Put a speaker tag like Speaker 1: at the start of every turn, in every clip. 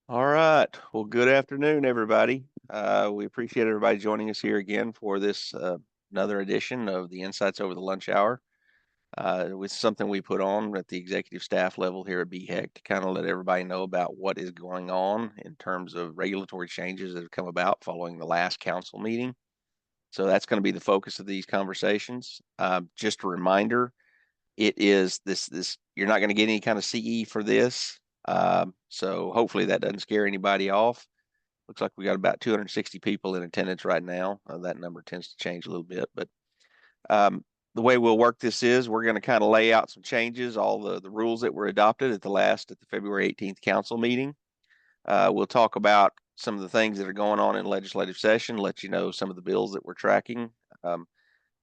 Speaker 1: All right. Well, good afternoon, everybody. We appreciate everybody joining us here again for this another edition of the Insights Over the Lunch Hour. It's something we put on at the executive staff level here at BHEC to kind of let everybody know about what is going on in terms of regulatory changes that have come about following the last council meeting. So that's going to be the focus of these conversations. Just a reminder, it is this you're not going to get any kind of CE for this. So hopefully that doesn't scare anybody off. Looks like we got about 260 people in attendance right now. That number tends to change a little bit, but um, the way we'll work this is we're going to kind of lay out some changes, all the rules that were adopted at the February 18th council meeting. We'll talk about some of the things that are going on in legislative session, let you know some of the bills that we're tracking, um,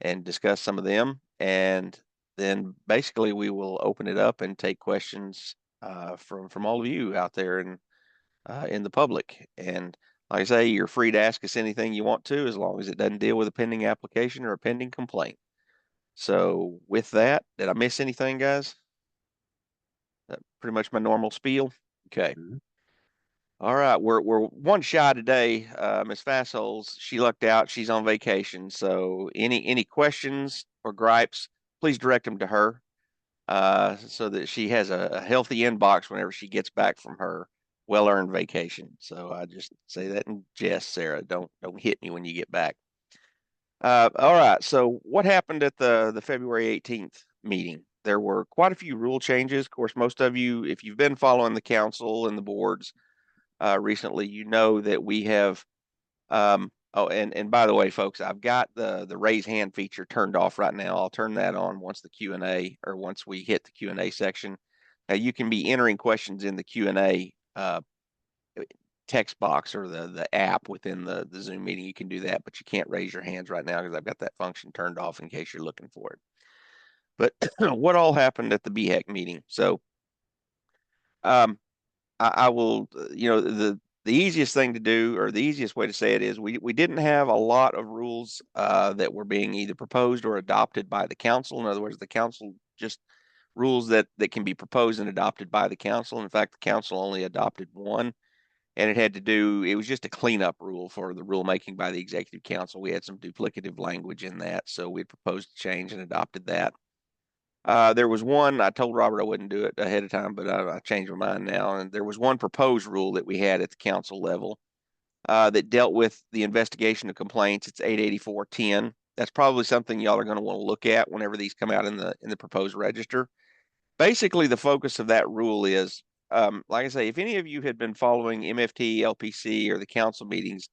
Speaker 1: and discuss some of them. And then basically we will open it up and take questions from all of you out there in the public. And like I say, you're free to ask us anything you want to, as long as it doesn't deal with a pending application or a pending complaint. So with that, did I miss anything, guys? That pretty much my normal spiel. Okay.
Speaker 2: Mhm.
Speaker 1: All right, we're one shy today. Miss Fassholes, she lucked out. She's on vacation. So any questions or gripes, please direct them to her, so that she has a healthy inbox whenever she gets back from her well-earned vacation. So I just say that in jest, Sarah. Don't hit me when you get back. All right. So what happened at the February 18th meeting? There were quite a few rule changes. Of course, most of you, if you've been following the council and the boards recently, you know that we have. Oh, and by the way, folks, I've got the raise hand feature turned off right now. I'll turn that on once the Q&A, or once we hit the Q&A section. You can be entering questions in the Q&A text box or the app within the Zoom meeting. You can do that, but you can't raise your hands right now because I've got that function turned off in case you're looking for it. But what all happened at the BHEC meeting? So um, I will, the easiest thing to do, or the easiest way to say it, is we didn't have a lot of rules that were being either proposed or adopted by the council. In other words, the council just rules that can be proposed and adopted by the council. In fact, the council only adopted one, and it was just a cleanup rule for the rulemaking by the executive council. We had some duplicative language in that, so we proposed a change and adopted that. There was one, I told Robert I wouldn't do it ahead of time, but I changed my mind now. And there was one proposed rule that we had at the council level that dealt with the investigation of complaints. It's 88410. That's probably something y'all are going to want to look at whenever these come out in the proposed register. Basically, the focus of that rule is, like I say, if any of you had been following MFT, LPC, or the council meetings,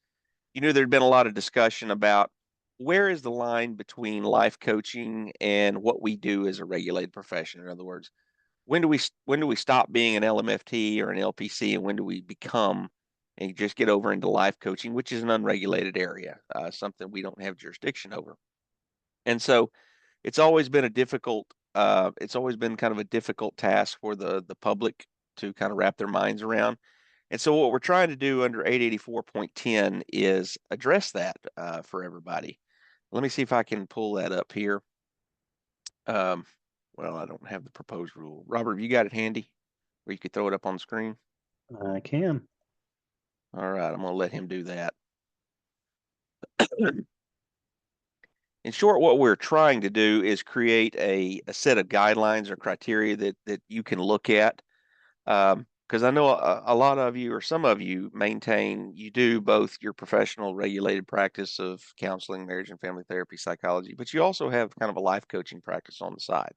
Speaker 1: you knew there'd been a lot of discussion about where is the line between life coaching and what we do as a regulated profession. In other words, when do we stop being an LMFT or an LPC, and when do we become and just get over into life coaching, which is an unregulated area, something we don't have jurisdiction over. And so it's always been kind of a difficult task for the public to kind of wrap their minds around. And so what we're trying to do under 884.10 is address that for everybody. Let me see if I can pull that up here. Um, well, I don't have the proposed rule. Robert, have you got it handy where you could throw it up on the screen?
Speaker 2: I can.
Speaker 1: All right, I'm going to let him do that. In short, what we're trying to do is create a set of guidelines or criteria that you can look at. Because I know a lot of you, or some of you, you do both your professional regulated practice of counseling, marriage and family therapy, psychology, but you also have kind of a life coaching practice on the side.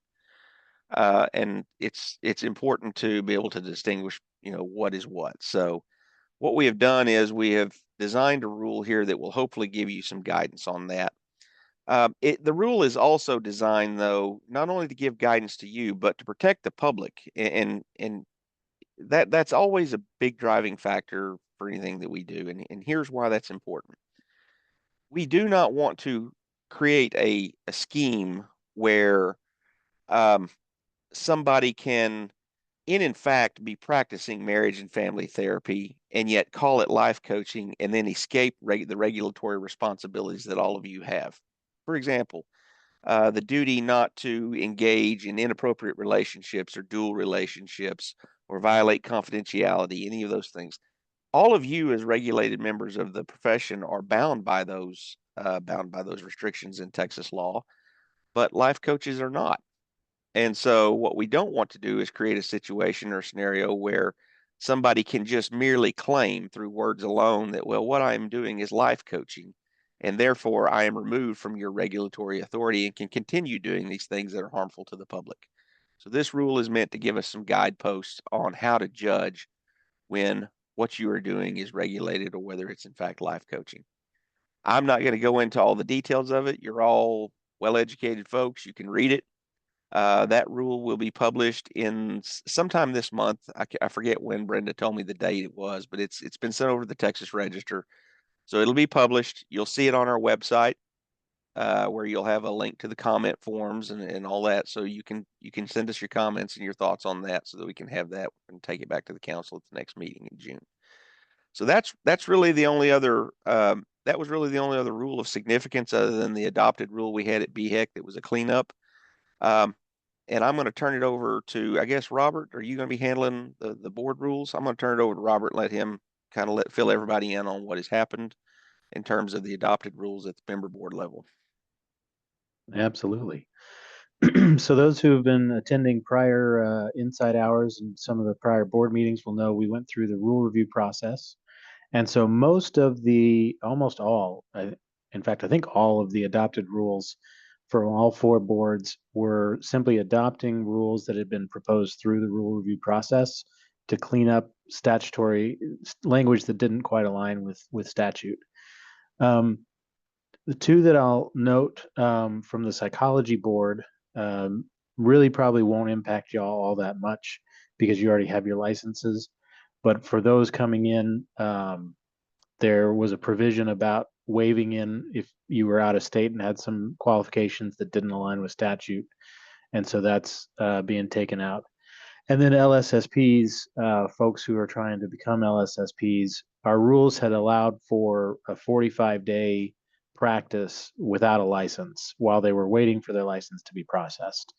Speaker 1: And it's important to be able to distinguish, what is what. So what we have done is we have designed a rule here that will hopefully give you some guidance on that. The rule is also designed, though, not only to give guidance to you, but to protect the public, and that's always a big driving factor for anything that we do. And here's why that's important. We do not want to create a scheme where um, somebody can, in fact, be practicing marriage and family therapy and yet call it life coaching and then escape the regulatory responsibilities that all of you have. For example, the duty not to engage in inappropriate relationships or dual relationships or violate confidentiality, any of those things. all of you as regulated members of the profession are bound by those restrictions in Texas law, but life coaches are not. And so what we don't want to do is create a situation or scenario where somebody can just merely claim through words alone that, well, what I'm doing is life coaching, and therefore I am removed from your regulatory authority and can continue doing these things that are harmful to the public. So this rule is meant to give us some guideposts on how to judge when what you are doing is regulated or whether it's in fact life coaching. I'm not going to go into all the details of it. You're all well-educated folks. You can read it. That rule will be published in sometime this month. I forget when Brenda told me the date it was, but it's been sent over to the Texas Register. So it'll be published. You'll see it on our website, where you'll have a link to the comment forms and all that. So you can send us your comments and your thoughts on that so that we can have that and take it back to the council at the next meeting in June. So that's really the only other that was really the only other rule of significance other than the adopted rule we had at BHEC that was a cleanup. And I'm going to turn it over to, I guess, Robert. Are you going to be handling the board rules? I'm going to turn it over to Robert and let him kind of fill everybody in on what has happened in terms of the adopted rules at the member board level.
Speaker 2: Absolutely. So those who have been attending prior inside hours and some of the prior board meetings will know we went through the rule review process. And so almost all, in fact, I think all of the adopted rules for all four boards were simply adopting rules that had been proposed through the rule review process to clean up statutory language that didn't quite align with statute. The two that I'll note from the psychology board really probably won't impact y'all all that much because you already have your licenses. But for those coming in, there was a provision about waiving in if you were out of state and had some qualifications that didn't align with statute. And so that's being taken out. And then LSSPs, folks who are trying to become LSSPs, our rules had allowed for a 45-day practice without a license while they were waiting for their license to be processed.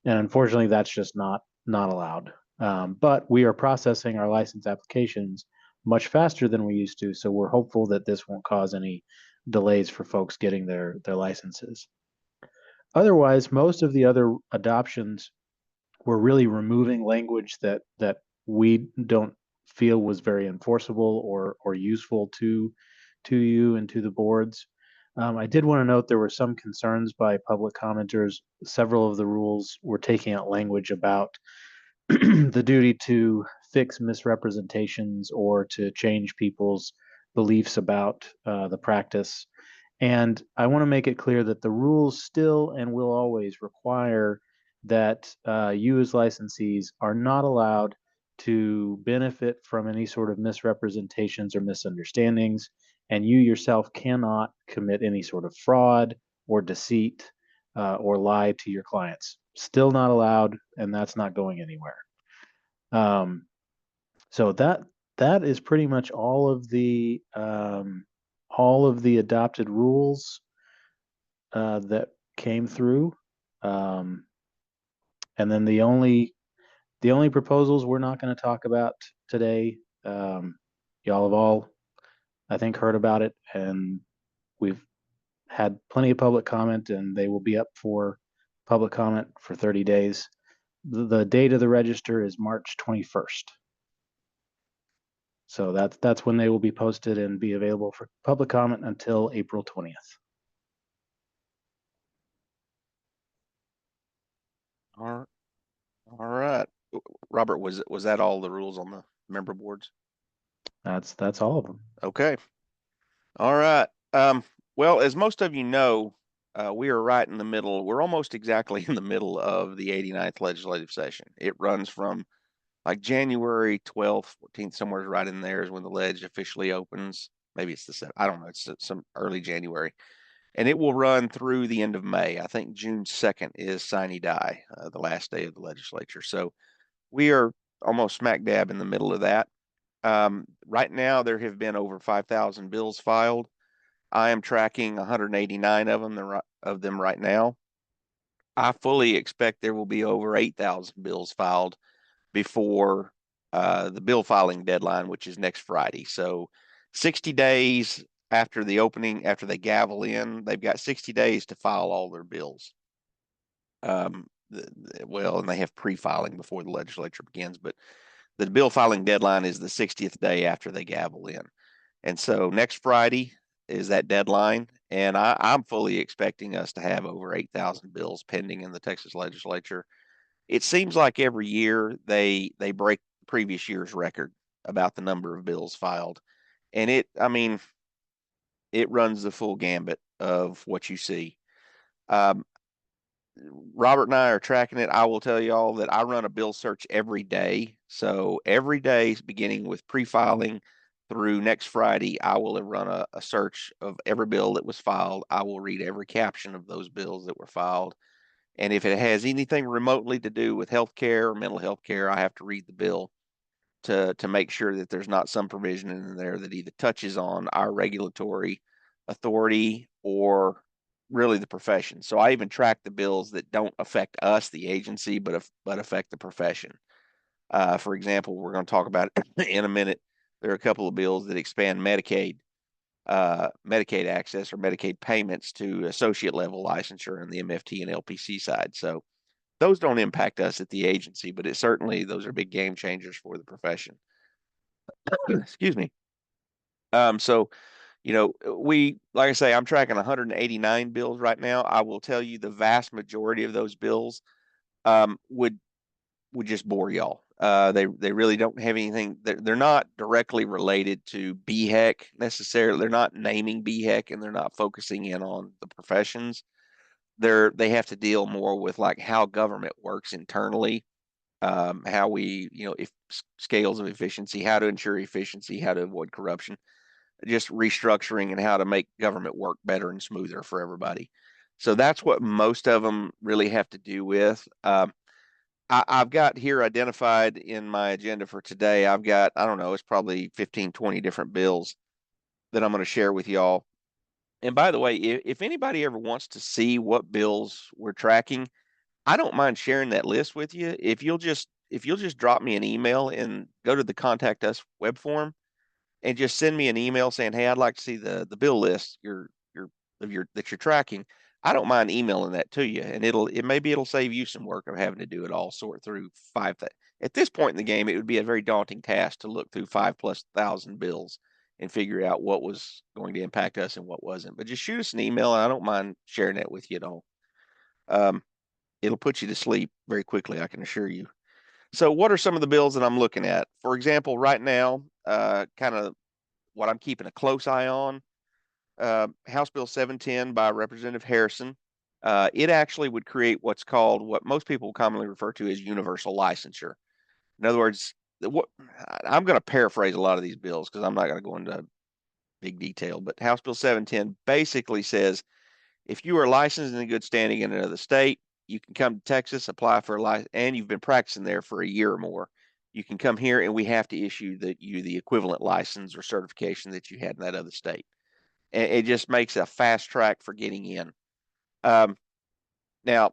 Speaker 2: And unfortunately, that's just not allowed. But we are processing our license applications much faster than we used to, so we're hopeful that this won't cause any delays for folks getting their licenses. Otherwise, most of the other adoptions were really removing language that we don't feel was very enforceable or useful to you and to the boards. I did want to note there were some concerns by public commenters. Several of the rules were taking out language about the duty to fix misrepresentations or to change people's beliefs about the practice. And I want to make it clear that the rules still and will always require that you as licensees are not allowed to benefit from any sort of misrepresentations or misunderstandings, and you yourself cannot commit any sort of fraud or deceit or lie to your clients. Still not allowed, and that's not going anywhere. So that is pretty much all of the adopted rules that came through. And then the only proposals we're not going to talk about today. Y'all have all, I think, heard about it, and we've had plenty of public comment, and they will be up for public comment for 30 days. The date of the register is March 21st. So that's when they will be posted and be available for public comment until April 20th.
Speaker 1: All right. Robert, was that all the rules on the member boards?
Speaker 2: That's all of them.
Speaker 1: Okay. All right. Well, as most of you know, we are right in the middle. We're almost exactly in the middle of the 89th legislative session. It runs from like January 12th, 14th, somewhere right in there is when the ledge officially opens. Maybe it's the 7th. I don't know. It's some early January. And it will run through the end of May. I think June 2nd is sine die, the last day of the legislature. So we are almost smack dab in the middle of that. Right now, there have been over 5,000 bills filed. I am tracking 189 of them right now. I fully expect there will be over 8,000 bills filed before the bill filing deadline, which is next Friday. So 60 days after the opening, after they gavel in, they've got 60 days to file all their bills. Well, and they have pre-filing before the legislature begins, but the bill filing deadline is the 60th day after they gavel in. And so next Friday is that deadline. And I'm fully expecting us to have over 8,000 bills pending in the Texas legislature. It seems like every year they break the previous year's record about the number of bills filed. And I mean, it runs the full gambit of what you see. Um, Robert and I are tracking it. I will tell you all that I run a bill search every day. So every day, beginning with pre-filing through next Friday, I will run a search of every bill that was filed. I will read every caption of those bills that were filed. And if it has anything remotely to do with healthcare or mental health care, I have to read the bill to make sure that there's not some provision in there that either touches on our regulatory authority or really the profession. So I even track the bills that don't affect us, the agency, but affect the profession. For example, we're going to talk about it in a minute. There are a couple of bills that expand Medicaid access or Medicaid payments to associate level licensure in the MFT and LPC side. So those don't impact us at the agency, but it certainly those are big game changers for the profession. Excuse me. So like I say, I'm tracking 189 bills right now. I will tell you the vast majority of those bills um, would would just bore y'all. They really don't have anything. They're not directly related to BHEC necessarily. They're not naming BHEC and they're not focusing in on the professions. They have to deal more with like how government works internally, how we, if scales of efficiency, how to ensure efficiency, how to avoid corruption, just restructuring and how to make government work better and smoother for everybody. So that's what most of them really have to do with. I've got here identified in my agenda for today. I've got, I don't know, it's probably 15, 20 different bills that I'm going to share with y'all. And by the way, if anybody ever wants to see what bills we're tracking, I don't mind sharing that list with you. If you'll just drop me an email and go to the contact us web form and just send me an email saying, "Hey, I'd like to see the bill list your that you're tracking." I don't mind emailing that to you, and it'll save you some work of having to do it all, sort through five. At this point in the game, it would be a very daunting task to look through 5,000+ bills and figure out what was going to impact us and what wasn't. But just shoot us an email, and I don't mind sharing that with you at all. Um, it'll put you to sleep very quickly, I can assure you. So, what are some of the bills that I'm looking at? For example, right now, kind of what I'm keeping a close eye on, House Bill 710 by Representative Harrison. It actually would create what most people commonly refer to as universal licensure. In other words, what I'm going to paraphrase a lot of these bills because I'm not going to go into big detail, but House Bill 710 basically says if you are licensed and in good standing in another state, you can come to Texas, apply for a license, and you've been practicing there for a year or more. You can come here, and we have to issue the equivalent license or certification that you had in that other state. And it just makes a fast track for getting in. Um, Now,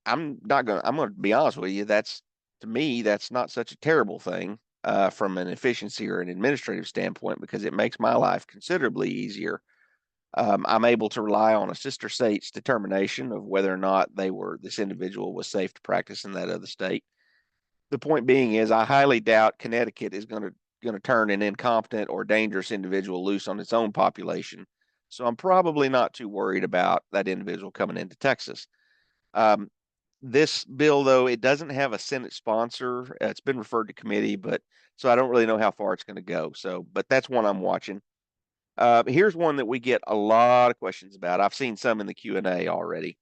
Speaker 1: I'm not gonna. I'm gonna be honest with you. To me, that's not such a terrible thing from an efficiency or an administrative standpoint because it makes my life considerably easier. I'm able to rely on a sister state's determination of whether or not this individual was safe to practice in that other state. The point being is, I highly doubt Connecticut is going to turn an incompetent or dangerous individual loose on its own population. So I'm probably not too worried about that individual coming into Texas. Um, this bill, though, it doesn't have a Senate sponsor. It's been referred to committee, but so I don't really know how far it's going to go. So, but that's one I'm watching. Here's one that we get a lot of questions about. I've seen some in the Q&A already,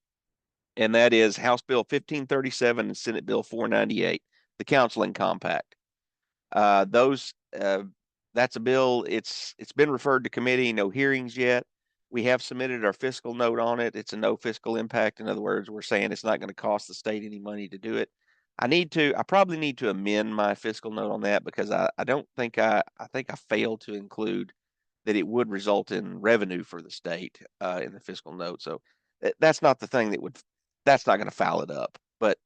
Speaker 1: and that is House Bill 1537 and Senate Bill 498, the Counseling Compact. Those That's a bill. It's been referred to committee. No hearings yet. We have submitted our fiscal note on it. It's a no fiscal impact. In other words, we're saying it's not going to cost the state any money to do it. I probably need to amend my fiscal note on that because I don't think I think I failed to include that it would result in revenue for the state in the fiscal note. So that's not the thing that's not going to foul it up. But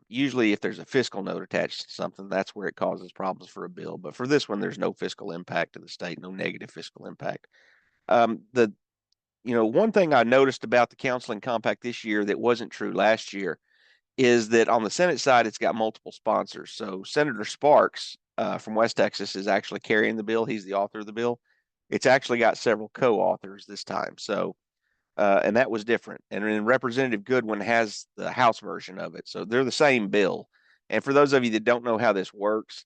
Speaker 1: Usually if there's a fiscal note attached to something, that's where it causes problems for a bill. But for this one, there's no fiscal impact to the state, no negative fiscal impact. The one thing I noticed about the counseling compact this year that wasn't true last year is that on the Senate side, it's got multiple sponsors. So Senator Sparks from West Texas is actually carrying the bill. He's the author of the bill. It's actually got several co-authors this time. So, and that was different. And then Representative Goodwin has the House version of it. So they're the same bill. And for those of you that don't know how this works,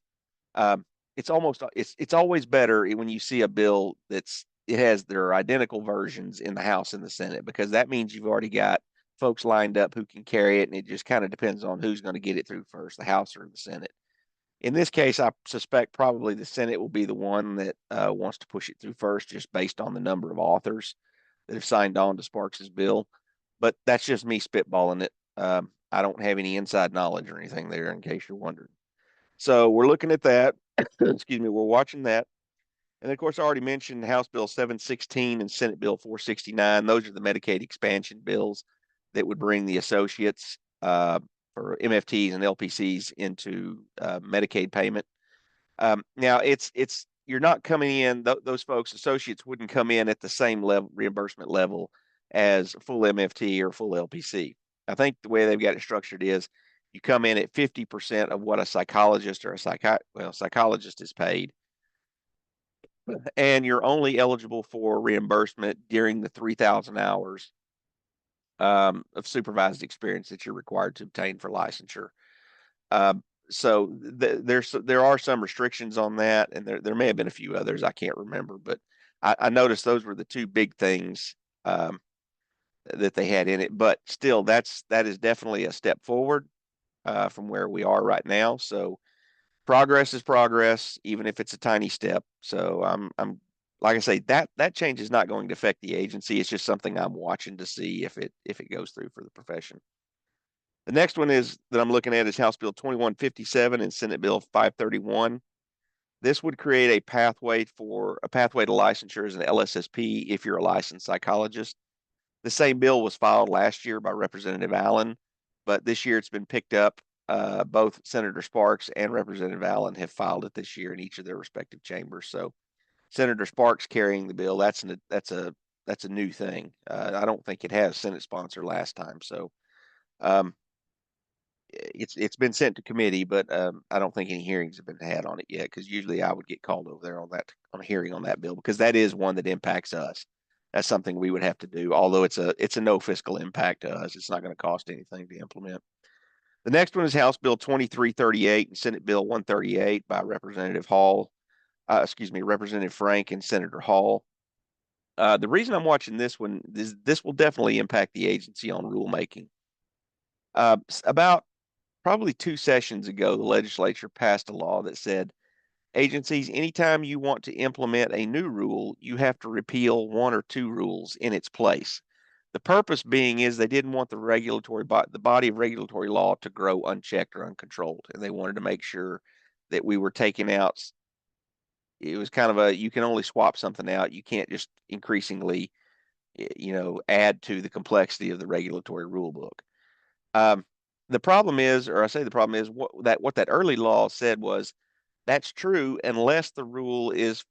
Speaker 1: um, it's always better when you see a bill it has their identical versions in the House and the Senate, because that means you've already got folks lined up who can carry it, and it just kind of depends on who's going to get it through first, the House or the Senate. In this case, I suspect probably the Senate will be the one that wants to push it through first, just based on the number of authors that have signed on to Sparks's bill. But that's just me spitballing it. I don't have any inside knowledge or anything there, in case you're wondering. So we're looking at that. Excuse me, we're watching that. And of course, I already mentioned House Bill 716 and Senate Bill 469. Those are the Medicaid expansion bills that would bring the associates for MFTs and LPCs into Medicaid payment. Now, it's you're not coming in; those folks, associates, wouldn't come in at the same level reimbursement level as full MFT or full LPC. I think the way they've got it structured is you come in at 50% of what a psychologist or psychologist is paid, and you're only eligible for reimbursement during the 3,000 hours of supervised experience that you're required to obtain for licensure. So there are some restrictions on that, and there may have been a few others I can't remember, but I noticed those were the two big things that they had in it. But still, that is definitely a step forward from where we are right now. So progress is progress, even if it's a tiny step. So I'm like I say, that change is not going to affect the agency. It's just something I'm watching to see if it goes through for the profession. The next one is that I'm looking at is House Bill 2157 and Senate Bill 531. This would create a pathway to licensure as an LSSP if you're a licensed psychologist. The same bill was filed last year by Representative Allen, but this year it's been picked up. Both Senator Sparks and Representative Allen have filed it this year in each of their respective chambers. So Senator Sparks carrying the bill. That's a new thing. I don't think it has Senate sponsor last time. So um, it's been sent to committee, but I don't think any hearings have been had on it yet, because usually I would get called over there on a hearing on that bill, because that is one that impacts us. That's something we would have to do, although it's a no fiscal impact to us. It's not going to cost anything to implement. The next one is House Bill 2338 and Senate Bill 138 by Representative Representative Frank and Senator Hall. The reason I'm watching this one is this will definitely impact the agency on rulemaking. About probably 2 sessions ago, the legislature passed a law that said agencies, anytime you want to implement a new rule, you have to repeal one or two rules in its place. The purpose being is they didn't want the body of regulatory law to grow unchecked or uncontrolled, and they wanted to make sure that we were taking out. It was kind of you can only swap something out. You can't just increasingly, add to the complexity of the regulatory rule book. The problem is, or I say the problem is, what that early law said was that's true unless the rule is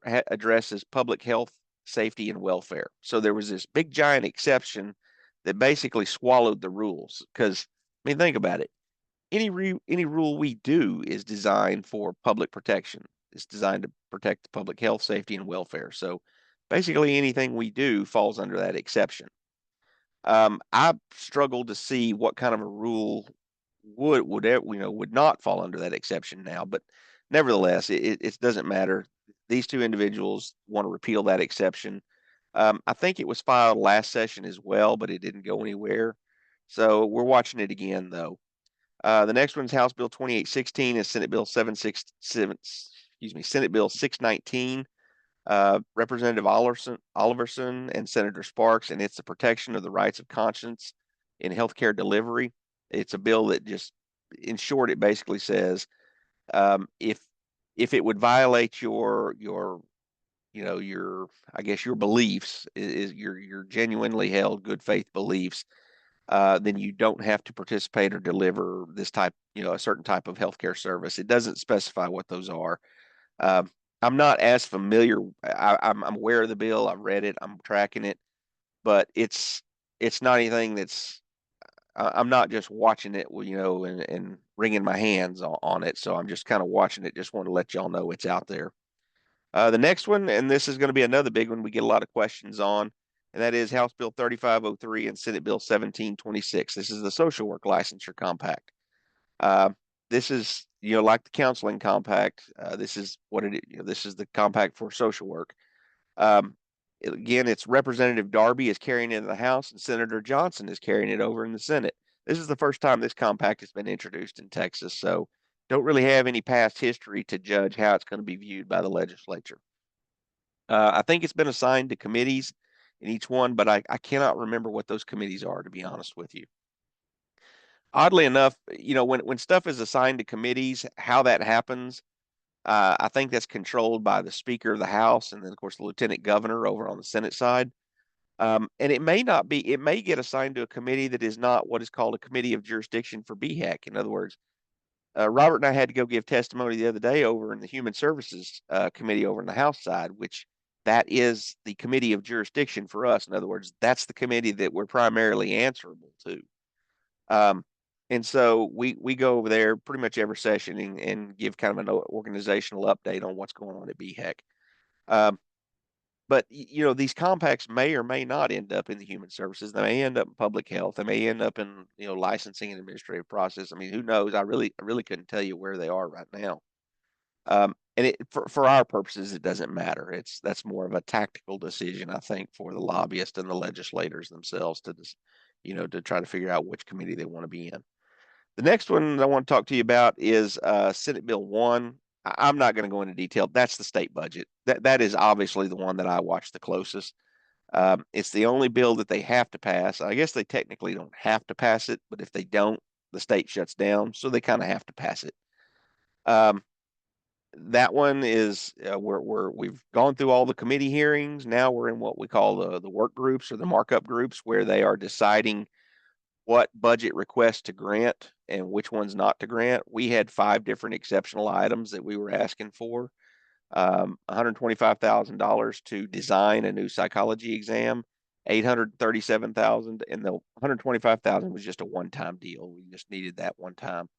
Speaker 1: addresses public health, safety, and welfare. So there was this big giant exception that basically swallowed the rules. Because I mean, think about it. Any rule we do is designed for public protection. It's designed to protect the public health, safety, and welfare. So basically, anything we do falls under that exception. I struggle to see what kind of a rule would not fall under that exception now, but nevertheless, it doesn't matter. These two individuals want to repeal that exception. I think it was filed last session as well, but it didn't go anywhere. So we're watching it again, though. The next one's House Bill 2816 and Senate Bill 767, Senate Bill 619. Representative Oliverson and Senator Sparks, and it's the protection of the rights of conscience in healthcare delivery. It's a bill that just, in short, it basically says if it would violate your I guess your beliefs, is your genuinely held good faith beliefs, then you don't have to participate or deliver this type, a certain type of healthcare service. It doesn't specify what those are. Um, I'm not as familiar. I'm aware of the bill. I've read it. I'm tracking it, but it's not anything that's. I'm not just watching it, and wringing my hands on it. So I'm just kind of watching it. Just want to let y'all know it's out there. The next one, and this is going to be another big one we get a lot of questions on, and that is House Bill 3503 and Senate Bill 1726. This is the social work licensure compact. Uh, this is, like the counseling compact. This is what it, this is the compact for social work. Um, Again, it's Representative Darby is carrying it in the House, and Senator Johnson is carrying it over in the Senate. This is the first time this compact has been introduced in Texas, so don't really have any past history to judge how it's going to be viewed by the legislature. I think it's been assigned to committees in each one, but I cannot remember what those committees are, to be honest with you. Oddly enough, when stuff is assigned to committees, how that happens, I think that's controlled by the Speaker of the House and then, of course, the Lieutenant Governor over on the Senate side. And it may not be, it may get assigned to a committee that is not what is called a committee of jurisdiction for BHAC. In other words, Robert and I had to go give testimony the other day over in the Human Services Committee over in the House side, which that is the committee of jurisdiction for us. In other words, that's the committee that we're primarily answerable to. Um, and so we go over there pretty much every session and give kind of an organizational update on what's going on at BHEC. But these compacts may or may not end up in the human services. They may end up in public health. They may end up in licensing and administrative process. I mean, who knows? I really couldn't tell you where they are right now. And for our purposes, it doesn't matter. That's more of a tactical decision, I think, for the lobbyists and the legislators themselves to just, to try to figure out which committee they want to be in. The next one I want to talk to you about is Senate Bill 1. I'm not going to go into detail. That's the state budget. That is obviously the one that I watch the closest. It's the only bill that they have to pass. I guess they technically don't have to pass it, but if they don't, the state shuts down, so they kind of have to pass it. That one is we've gone through all the committee hearings. Now we're in what we call the work groups or the markup groups, where they are deciding what budget requests to grant and which ones not to grant. We had 5 different exceptional items that we were asking for. $125,000 to design a new psychology exam, 837,000, and the 125,000 was just a one-time deal. We just needed that one time.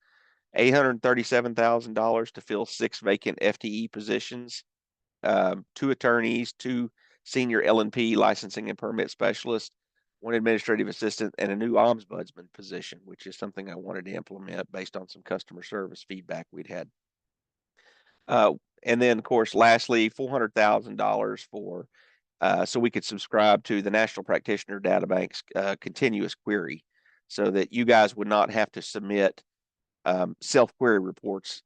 Speaker 1: $837,000 to fill 6 vacant FTE positions, 2 attorneys, 2 senior L&P licensing and permit specialists, 1 administrative assistant, and a new ombudsman position, which is something I wanted to implement based on some customer service feedback we'd had. And then, of course, lastly, $400,000 for so we could subscribe to the National Practitioner Databank's continuous query, so that you guys would not have to submit self-query reports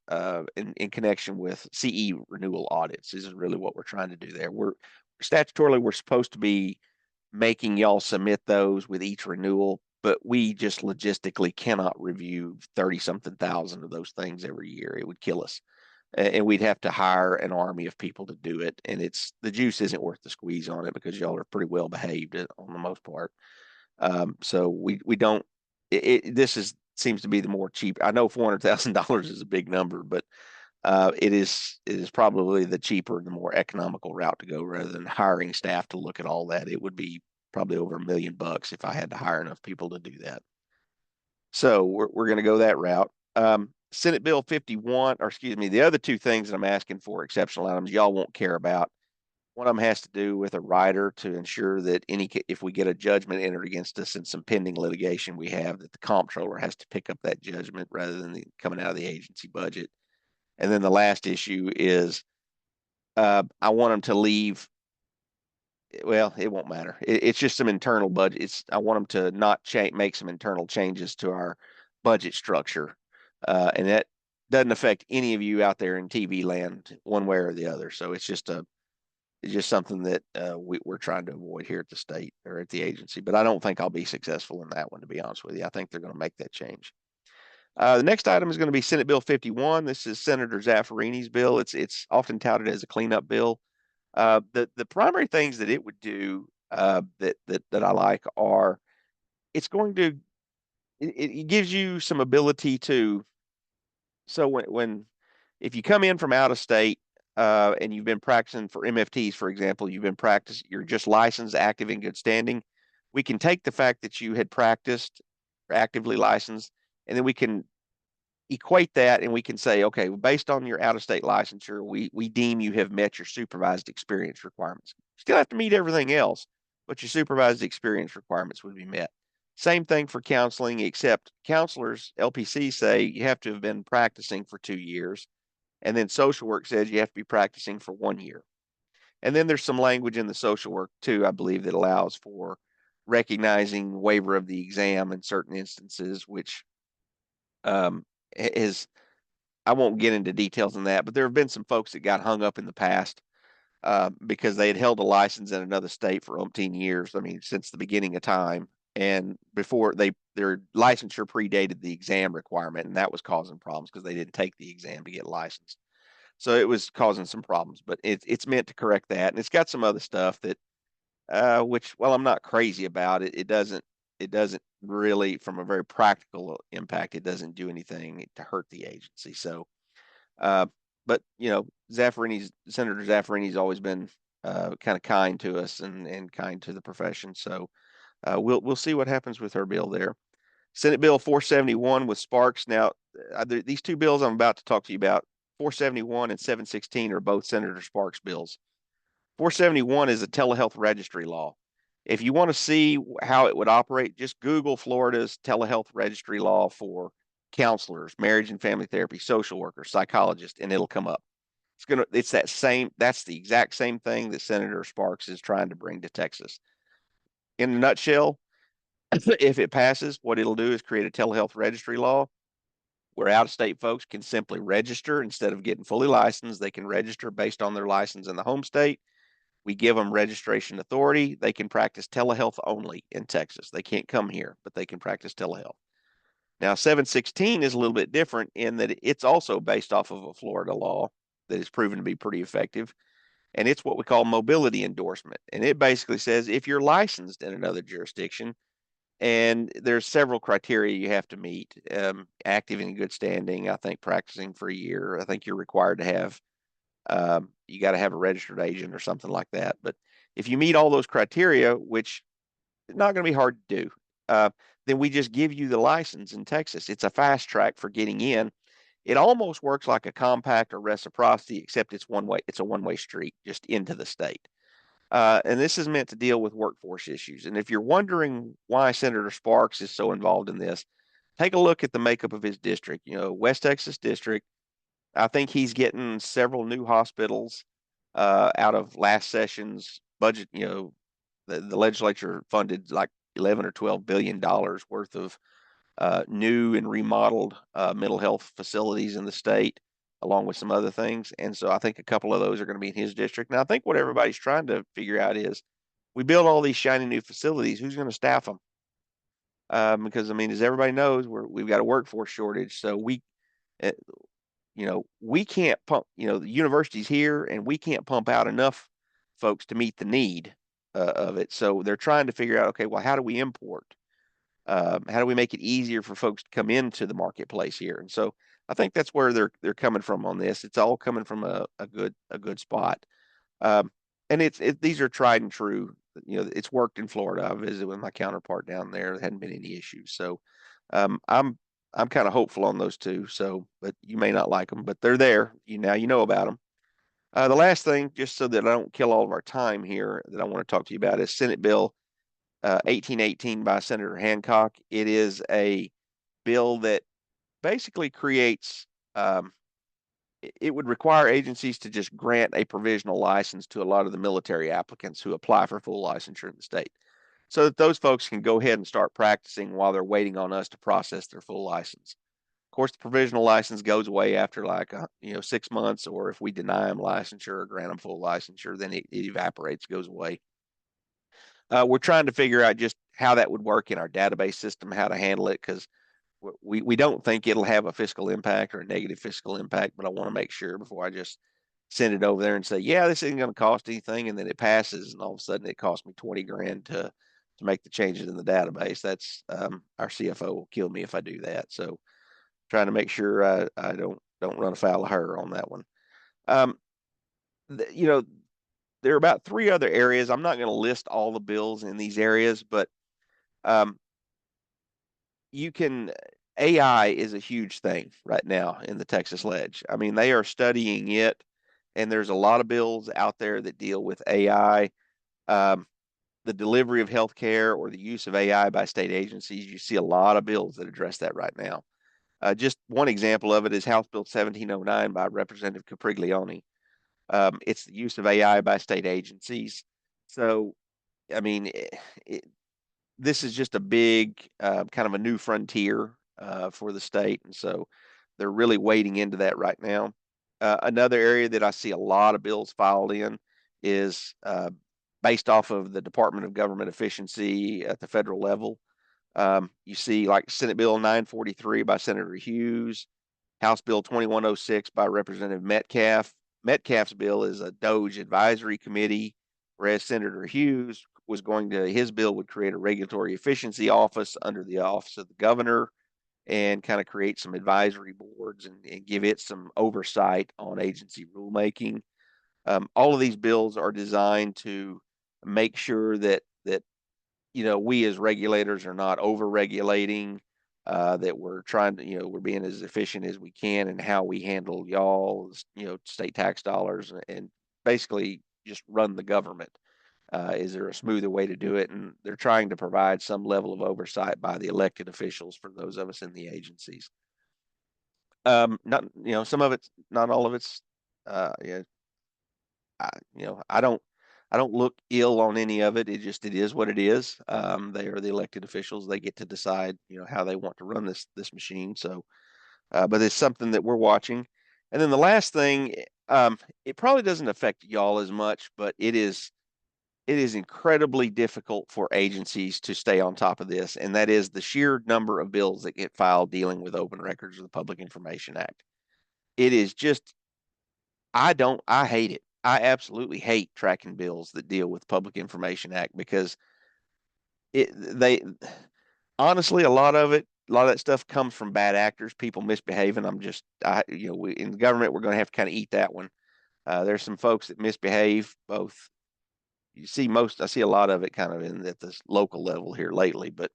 Speaker 1: in connection with CE renewal audits. This is really what we're trying to do there. We're supposed to be making y'all submit those with each renewal, but we just logistically cannot review 30 something thousand of those things every year. It would kill us. And we'd have to hire an army of people to do it. And the juice isn't worth the squeeze on it, because y'all are pretty well behaved on the most part. So we don't, this seems to be the more cheap. I know $400,000 is a big number, but it is probably the cheaper, the more economical route to go, rather than hiring staff to look at all that. It would be probably over $1 million if I had to hire enough people to do that. So we're going to go that route. Senate Bill 51, or excuse me, the other 2 things that I'm asking for, exceptional items, y'all won't care about. One of them has to do with a rider to ensure that if we get a judgment entered against us in some pending litigation we have, that the comptroller has to pick up that judgment rather than coming out of the agency budget. And then the last issue is I want them to leave. Well, it won't matter. It's just some internal budget. I want them to not make some internal changes to our budget structure, and that doesn't affect any of you out there in TV land one way or the other. So it's just something that we're trying to avoid here at the state or at the agency. But I don't think I'll be successful in that one, to be honest with you. I think they're going to make that change. The next item is going to be Senate Bill 51. This is Senator Zaffarini's bill. It's often touted as a cleanup bill. The primary things that it would do that I like are, it's going to it gives you some ability to, so if you come in from out of state, and you've been practicing for MFTs, for example, you're just licensed, active, in good standing. We can take the fact that you had practiced, or actively licensed, and then we can equate that, and we can say, okay, based on your out of state licensure, we deem you have met your supervised experience requirements. Still have to meet everything else, but your supervised experience requirements would be met. Same thing for counseling, except counselors, LPC, say you have to have been practicing for 2 years. And then social work says you have to be practicing for 1 year. And then there's some language in the social work too, I believe, that allows for recognizing waiver of the exam in certain instances, which is, I won't get into details on that, but there have been some folks that got hung up in the past because they had held a license in another state for umpteen years. I mean, since the beginning of time, and before their licensure predated the exam requirement, and that was causing problems because they didn't take the exam to get licensed. So it was causing some problems, but it's meant to correct that, and it's got some other stuff that, which, well, I'm not crazy about it. It doesn't really, from a very practical impact, it doesn't do anything to hurt the agency. So, uh, but Senator Zaffarini's always been kind of kind to us and kind to the profession. So we'll see what happens with her bill there. Senate Bill 471 with Sparks. Now, these two bills I'm about to talk to you about, 471 and 716, are both Senator Sparks bills. 471 is a telehealth registry law. If you want to see how it would operate, just Google Florida's telehealth registry law for counselors, marriage and family therapy, social workers, psychologists, and it'll come up. That's the exact same thing that Senator Sparks is trying to bring to Texas. In a nutshell, if it passes, what it'll do is create a telehealth registry law where out of state folks can simply register instead of getting fully licensed. They can register based on their license in the home state. We give them registration authority. They can practice telehealth only in Texas. They can't come here, but they can practice telehealth. Now, 716 is a little bit different in that it's also based off of a Florida law that is proven to be pretty effective. And it's what we call mobility endorsement. And it basically says if you're licensed in another jurisdiction, and there's several criteria you have to meet, active and in good standing, I think practicing for a year, I think you're required to have, you got to have a registered agent or something like that. But if you meet all those criteria, which is not going to be hard to do, then we just give you the license in Texas. It's a fast track for getting in. It almost works like a compact or reciprocity, except it's one way. It's a one-way street just into the state. And this is meant to deal with workforce issues. And if you're wondering why Senator Sparks is so involved in this, take a look at the makeup of his district. West Texas district. I think he's getting several new hospitals out of last session's budget. The legislature funded like 11 or 12 billion dollars worth of new and remodeled mental health facilities in the state, along with some other things. And so I think a couple of those are going to be in his district. Now, I think what everybody's trying to figure out is we build all these shiny new facilities. Who's going to staff them? Because, I mean, as everybody knows, we've got a workforce shortage. So uh, we can't pump, the university's here and we can't pump out enough folks to meet the need of it. So they're trying to figure out, okay, well, how do we import? How do we make it easier for folks to come into the marketplace here? And so I think that's where they're coming from on this. It's all coming from a good spot. Um, and these are tried and true. It's worked in Florida. I visited with my counterpart down there. There hadn't been any issues. So I'm kind of hopeful on those two. So, but you may not like them, but they're there. Now you know about them. The last thing, just so that I don't kill all of our time here, that I want to talk to you about is Senate Bill 1818 by Senator Hancock. It is a bill that basically creates, it would require agencies to just grant a provisional license to a lot of the military applicants who apply for full licensure in the state, so that those folks can go ahead and start practicing while they're waiting on us to process their full license. Of course, the provisional license goes away after 6 months, or if we deny them licensure or grant them full licensure, then it evaporates, goes away. We're trying to figure out just how that would work in our database system, how to handle it, because we don't think it'll have a fiscal impact or a negative fiscal impact, but I want to make sure before I just send it over there and say, yeah, this isn't going to cost anything, and then it passes, and all of a sudden it cost me 20 grand to to make the changes in the database. That's our CFO will kill me if I do that. So trying to make sure I don't run afoul of her on that one. Um, you know, there are about three other areas. I'm not going to list all the bills in these areas, but um, you can AI is a huge thing right now in the Texas Ledge. I mean, they are studying it, and there's a lot of bills out there that deal with AI. Um, the delivery of healthcare or the use of AI by state agencies, you see a lot of bills that address that right now. Just one example of it is House Bill 1709 by Representative Capriglione. It's the use of AI by state agencies. So, I mean, this is just a big kind of a new frontier for the state, and so they're really wading into that right now. Another area that I see a lot of bills filed in is based off of the Department of Government Efficiency at the federal level. You see, like Senate Bill 943 by Senator Hughes, House Bill 2106 by Representative Metcalf. Metcalf's bill is a Doge advisory committee, whereas Senator Hughes was going to, his bill would create a regulatory efficiency office under the office of the governor and kind of create some advisory boards and give it some oversight on agency rulemaking. All of these bills are designed to make sure that we as regulators are not over regulating, that we're trying to, we're being as efficient as we can in how we handle y'all, state tax dollars and basically just run the government. Is there a smoother way to do it? And they're trying to provide some level of oversight by the elected officials for those of us in the agencies. Not, some of it's, not all of it's, yeah, I, I don't look ill on any of it. It is what it is. They are the elected officials. They get to decide, how they want to run this machine. So, but it's something that we're watching. And then the last thing, it probably doesn't affect y'all as much, but it is incredibly difficult for agencies to stay on top of this, and that is the sheer number of bills that get filed dealing with open records of the Public Information Act. It is just, I hate it. I absolutely hate tracking bills that deal with Public Information Act because they honestly, a lot of that stuff comes from bad actors, people misbehaving. In the government, we're going to have to kind of eat that one. There's some folks that misbehave both. I see a lot of it kind of at this local level here lately, but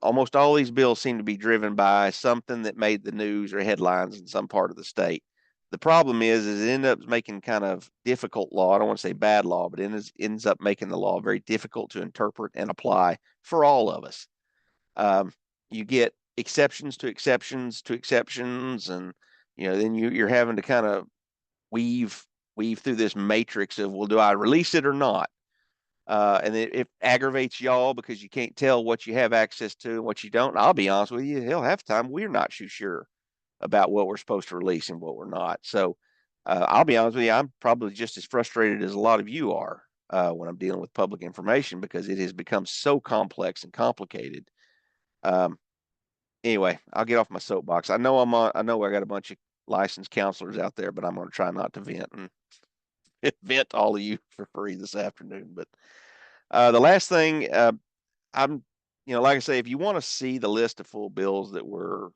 Speaker 1: almost all these bills seem to be driven by something that made the news or headlines in some part of the state. The problem is it ends up making kind of difficult law. I don't want to say bad law, but it ends up making the law very difficult to interpret and apply for all of us. You get exceptions to exceptions to exceptions, and then you're having to kind of weave through this matrix of, well, do I release it or not? And it aggravates y'all because you can't tell what you have access to and what you don't. And I'll be honest with you, hell, half the time we're not too sure about what we're supposed to release and what we're not. So I'll be honest with you, I'm probably just as frustrated as a lot of you are when I'm dealing with public information because it has become so complex and complicated. Um, anyway, I'll get off my soapbox. I know I got a bunch of licensed counselors out there, but I'm going to try not to vent and vent to all of you for free this afternoon. But the last thing, I'm, like I say, if you want to see the list of full bills that we're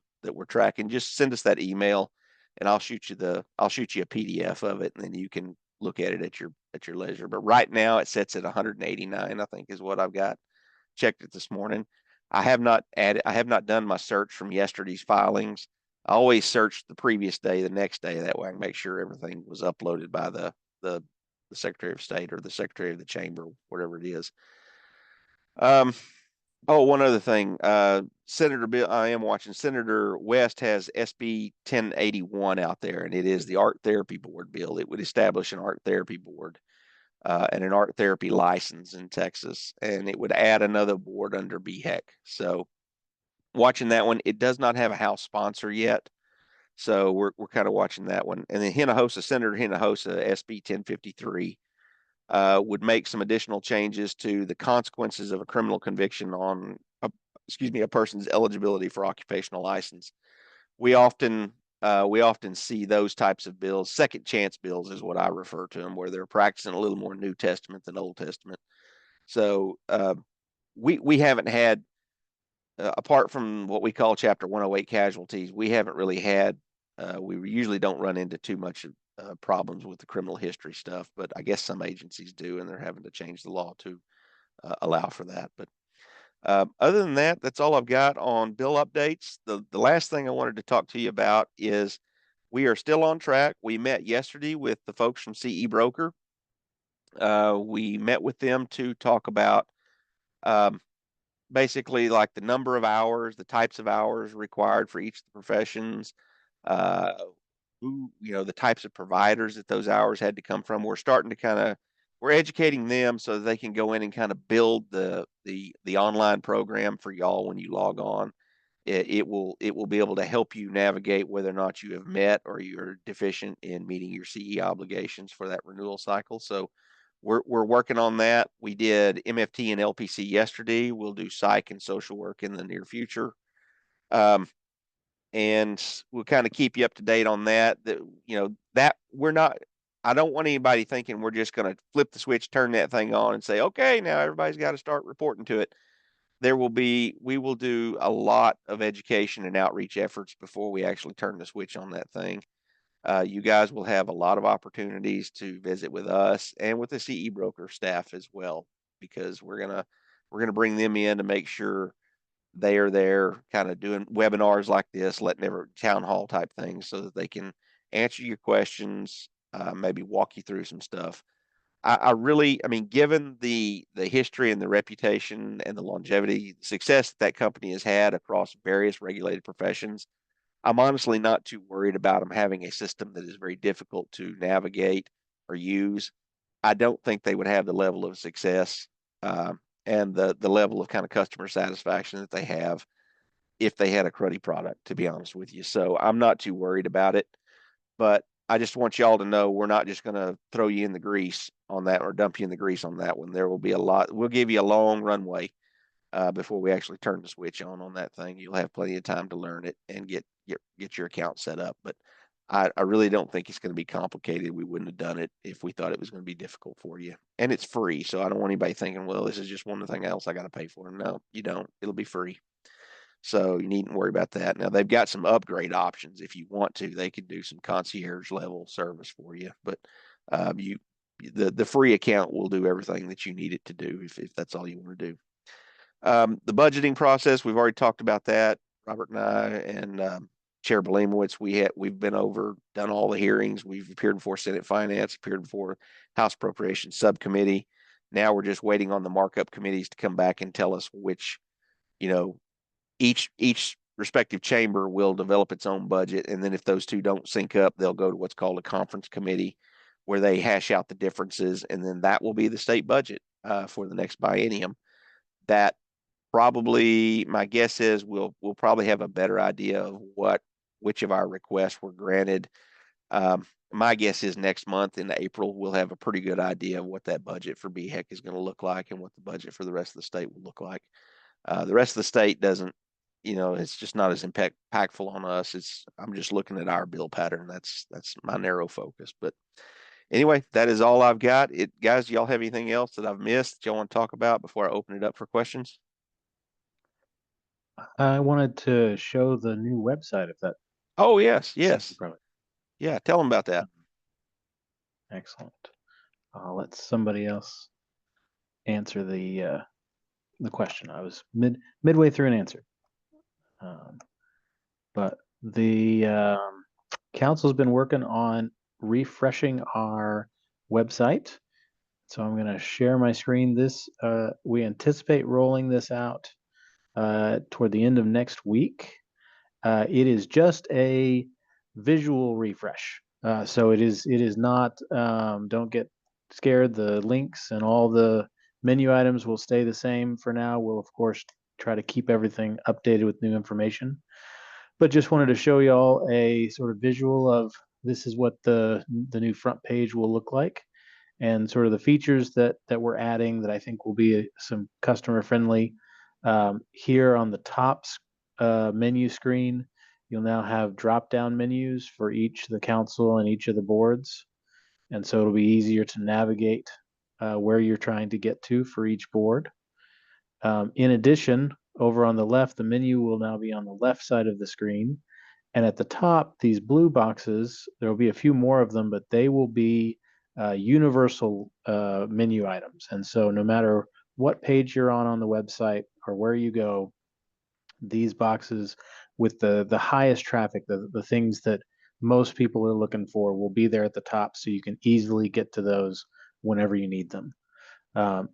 Speaker 1: tracking, just send us that email, and I'll shoot you a PDF of it, and then you can look at it at your leisure. But right now, it sets at 189, I think, is what I've got. Checked it this morning. I have not done my search from yesterday's filings. I always search the previous day, the next day. That way I can make sure everything was uploaded by the, the Secretary of State or the Secretary of the Chamber, whatever it is. Um, oh, one other thing. Senator Bill, I am watching. Senator West has SB 1081 out there, and it is the Art Therapy Board bill. It would establish an art therapy board and an art therapy license in Texas, and it would add another board under BHEC. So watching that one, it does not have a House sponsor yet. So we're kind of watching that one. And then Senator Hinojosa, SB 1053, would make some additional changes to the consequences of a criminal conviction on, a person's eligibility for occupational license. We often see those types of bills, second chance bills is what I refer to them, where they're practicing a little more New Testament than Old Testament. So we haven't had, apart from what we call Chapter 108 casualties, we haven't really had. We usually don't run into too much problems with the criminal history stuff, but I guess some agencies do, and they're having to change the law to allow for that. But other than that, that's all I've got on bill updates. The last thing I wanted to talk to you about is we are still on track. We met yesterday with the folks from CE Broker. We met with them to talk about um, basically like the number of hours, the types of hours required for each of the professions, uh, the types of providers that those hours had to come from. We're starting to we're educating them so that they can go in and kind of build the online program for y'all when you log on. It will be able to help you navigate whether or not you have met or you're deficient in meeting your CE obligations for that renewal cycle. So we're working on that. We did MFT and LPC yesterday. We'll do psych and social work in the near future. And we'll kind of keep you up to date on that. That we're not. I don't want anybody thinking we're just going to flip the switch, turn that thing on, and say, okay, now everybody's got to start reporting to it. We will do a lot of education and outreach efforts before we actually turn the switch on that thing. You guys will have a lot of opportunities to visit with us and with the CE Broker staff as well, because we're gonna bring them in to make sure they are there, kind of doing webinars like this, letting every town hall type things, so that they can answer your questions, maybe walk you through some stuff. I mean, given the history and the reputation and the longevity success that company has had across various regulated professions, I'm honestly not too worried about them having a system that is very difficult to navigate or use. I don't think they would have the level of success and the level of kind of customer satisfaction that they have if they had a cruddy product, to be honest with you. So I'm not too worried about it, but I just want y'all to know we're not just going to throw you in the grease on that or dump you in the grease on that one. There will be a lot. We'll give you a long runway before we actually turn the switch on that thing. You'll have plenty of time to learn it and get your account set up. But I really don't think it's going to be complicated. We wouldn't have done it if we thought it was going to be difficult for you. And it's free, so I don't want anybody thinking, well, this is just one thing else I got to pay for. No, you don't. It'll be free. So you needn't worry about that. Now they've got some upgrade options. If you want to, they can do some concierge level service for you. But you the free account will do everything that you need it to do if that's all you want to do. The budgeting process, we've already talked about that. Robert and I and Chair Belemowitz, we've been over, done all the hearings. We've appeared before Senate Finance, appeared before House Appropriations Subcommittee. Now we're just waiting on the markup committees to come back and tell us which, you know, each respective chamber will develop its own budget, and then if those two don't sync up, they'll go to what's called a conference committee, where they hash out the differences, and then that will be the state budget for the next biennium. That probably, my guess is we'll probably have a better idea of which of our requests were granted. My guess is next month in April we'll have a pretty good idea of what that budget for BHEC is going to look like and what the budget for the rest of the state will look like. The rest of the state doesn't, it's just not as impactful on us. I'm just looking at our bill pattern. That's my narrow focus. But anyway, that is all I've got. Guys, do y'all have anything else that I've missed that y'all want to talk about before I open it up for questions?
Speaker 2: I wanted to show the new website if that
Speaker 1: Oh, yes,
Speaker 2: seems
Speaker 1: yes.
Speaker 2: probably
Speaker 1: Yeah, tell them about that.
Speaker 2: excellent. I'll let somebody else answer the question. I was midway through an answer. But the council's been working on refreshing our website. So I'm going to share my screen. We anticipate rolling this out toward the end of next week. It is just a visual refresh. So it is not, don't get scared. The links and all the menu items will stay the same for now. We'll, of course, try to keep everything updated with new information. But just wanted to show y'all a sort of visual of this is what the new front page will look like, and sort of the features that we're adding that I think will be some customer friendly. Here on the top menu screen, you'll now have drop down menus for each of the council and each of the boards, and so it'll be easier to navigate where you're trying to get to for each board. In addition, over on the left, the menu will now be on the left side of the screen. And at the top, these blue boxes, there will be a few more of them, but they will be universal menu items. And so no matter what page you're on the website or where you go, these boxes with the highest traffic, the things that most people are looking for will be there at the top, so you can easily get to those whenever you need them.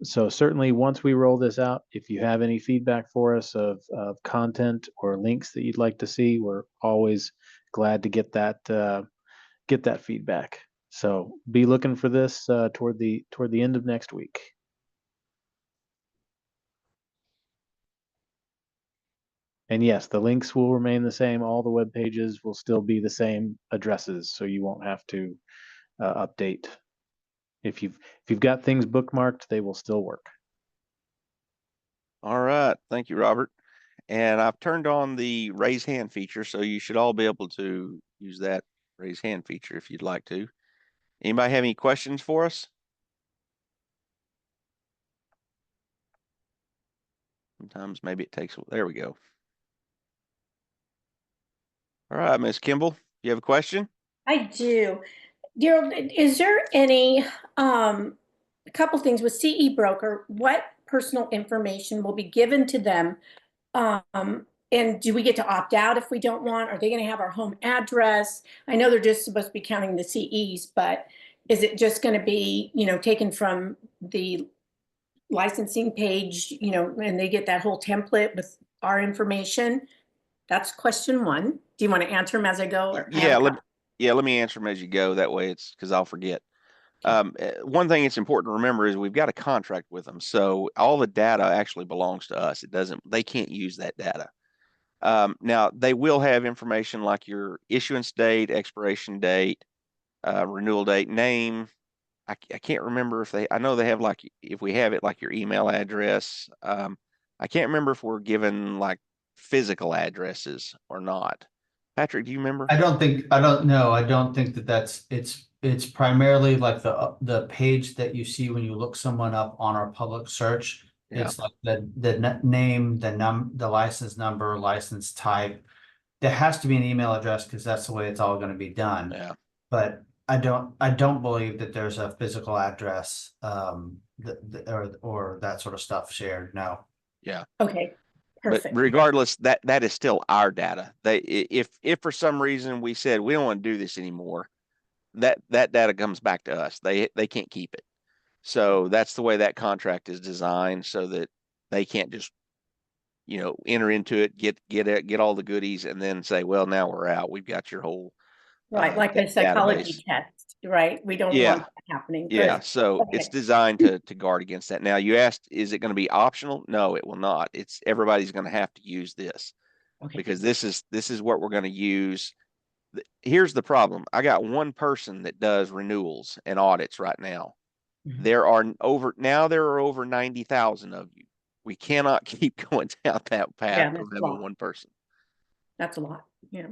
Speaker 2: So certainly once we roll this out, if you have any feedback for us of content or links that you'd like to see, we're always glad to get that feedback. So be looking for this toward the end of next week. And yes, the links will remain the same. All the web pages will still be the same addresses, so you won't have to update. If you've got things bookmarked, they will still work.
Speaker 1: All right. Thank you, Robert. And I've turned on the raise hand feature, so you should all be able to use that raise hand feature if you'd like to. Anybody have any questions for us? Sometimes maybe it takes, there we go. All right, Ms. Kimball, you have a question?
Speaker 3: I do. Daryl, is there any, a couple things with CE Broker, what personal information will be given to them? And do we get to opt out if we don't want? Are they going to have our home address? I know they're just supposed to be counting the CEs, but is it just going to be, taken from the licensing page, and they get that whole template with our information? That's question one. Do you want to answer them as I go? Or
Speaker 1: Yeah, let me answer them as you go. That way it's because I'll forget. One thing it's important to remember is we've got a contract with them. So all the data actually belongs to us. They can't use that data. Now they will have information like your issuance date, expiration date, renewal date, name. I can't remember I know they have if we have it, like your email address. I can't remember if we're given like physical addresses or not. Patrick, do you remember?
Speaker 4: I don't know. I don't think it's primarily like the page that you see when you look someone up on our public search.
Speaker 1: Yeah.
Speaker 4: It's like the name, the license number, license type. There has to be an email address because that's the way it's all going to be done.
Speaker 1: Yeah.
Speaker 4: But I don't believe that there's a physical address or that sort of stuff shared. No.
Speaker 1: Yeah.
Speaker 3: Okay. Perfect.
Speaker 1: But regardless, that is still our data. If for some reason we said we don't want to do this anymore, that data comes back to us. They can't keep it. So that's the way that contract is designed, so that they can't just, enter into it, get all the goodies, and then say, well, now we're out. We've got your whole
Speaker 3: Right, like the psychology test, right? We don't want that happening.
Speaker 1: Yeah, so
Speaker 3: Okay.
Speaker 1: it's designed to guard against that. Now you asked, is it going to be optional? No, it will not. Everybody's going to have to use this because this is what we're going to use. Here's the problem. I got one person that does renewals and audits right now.
Speaker 3: Mhm.
Speaker 1: There are over 90,000 of you. We cannot keep going down that path of having one person.
Speaker 3: That's a lot. Yeah.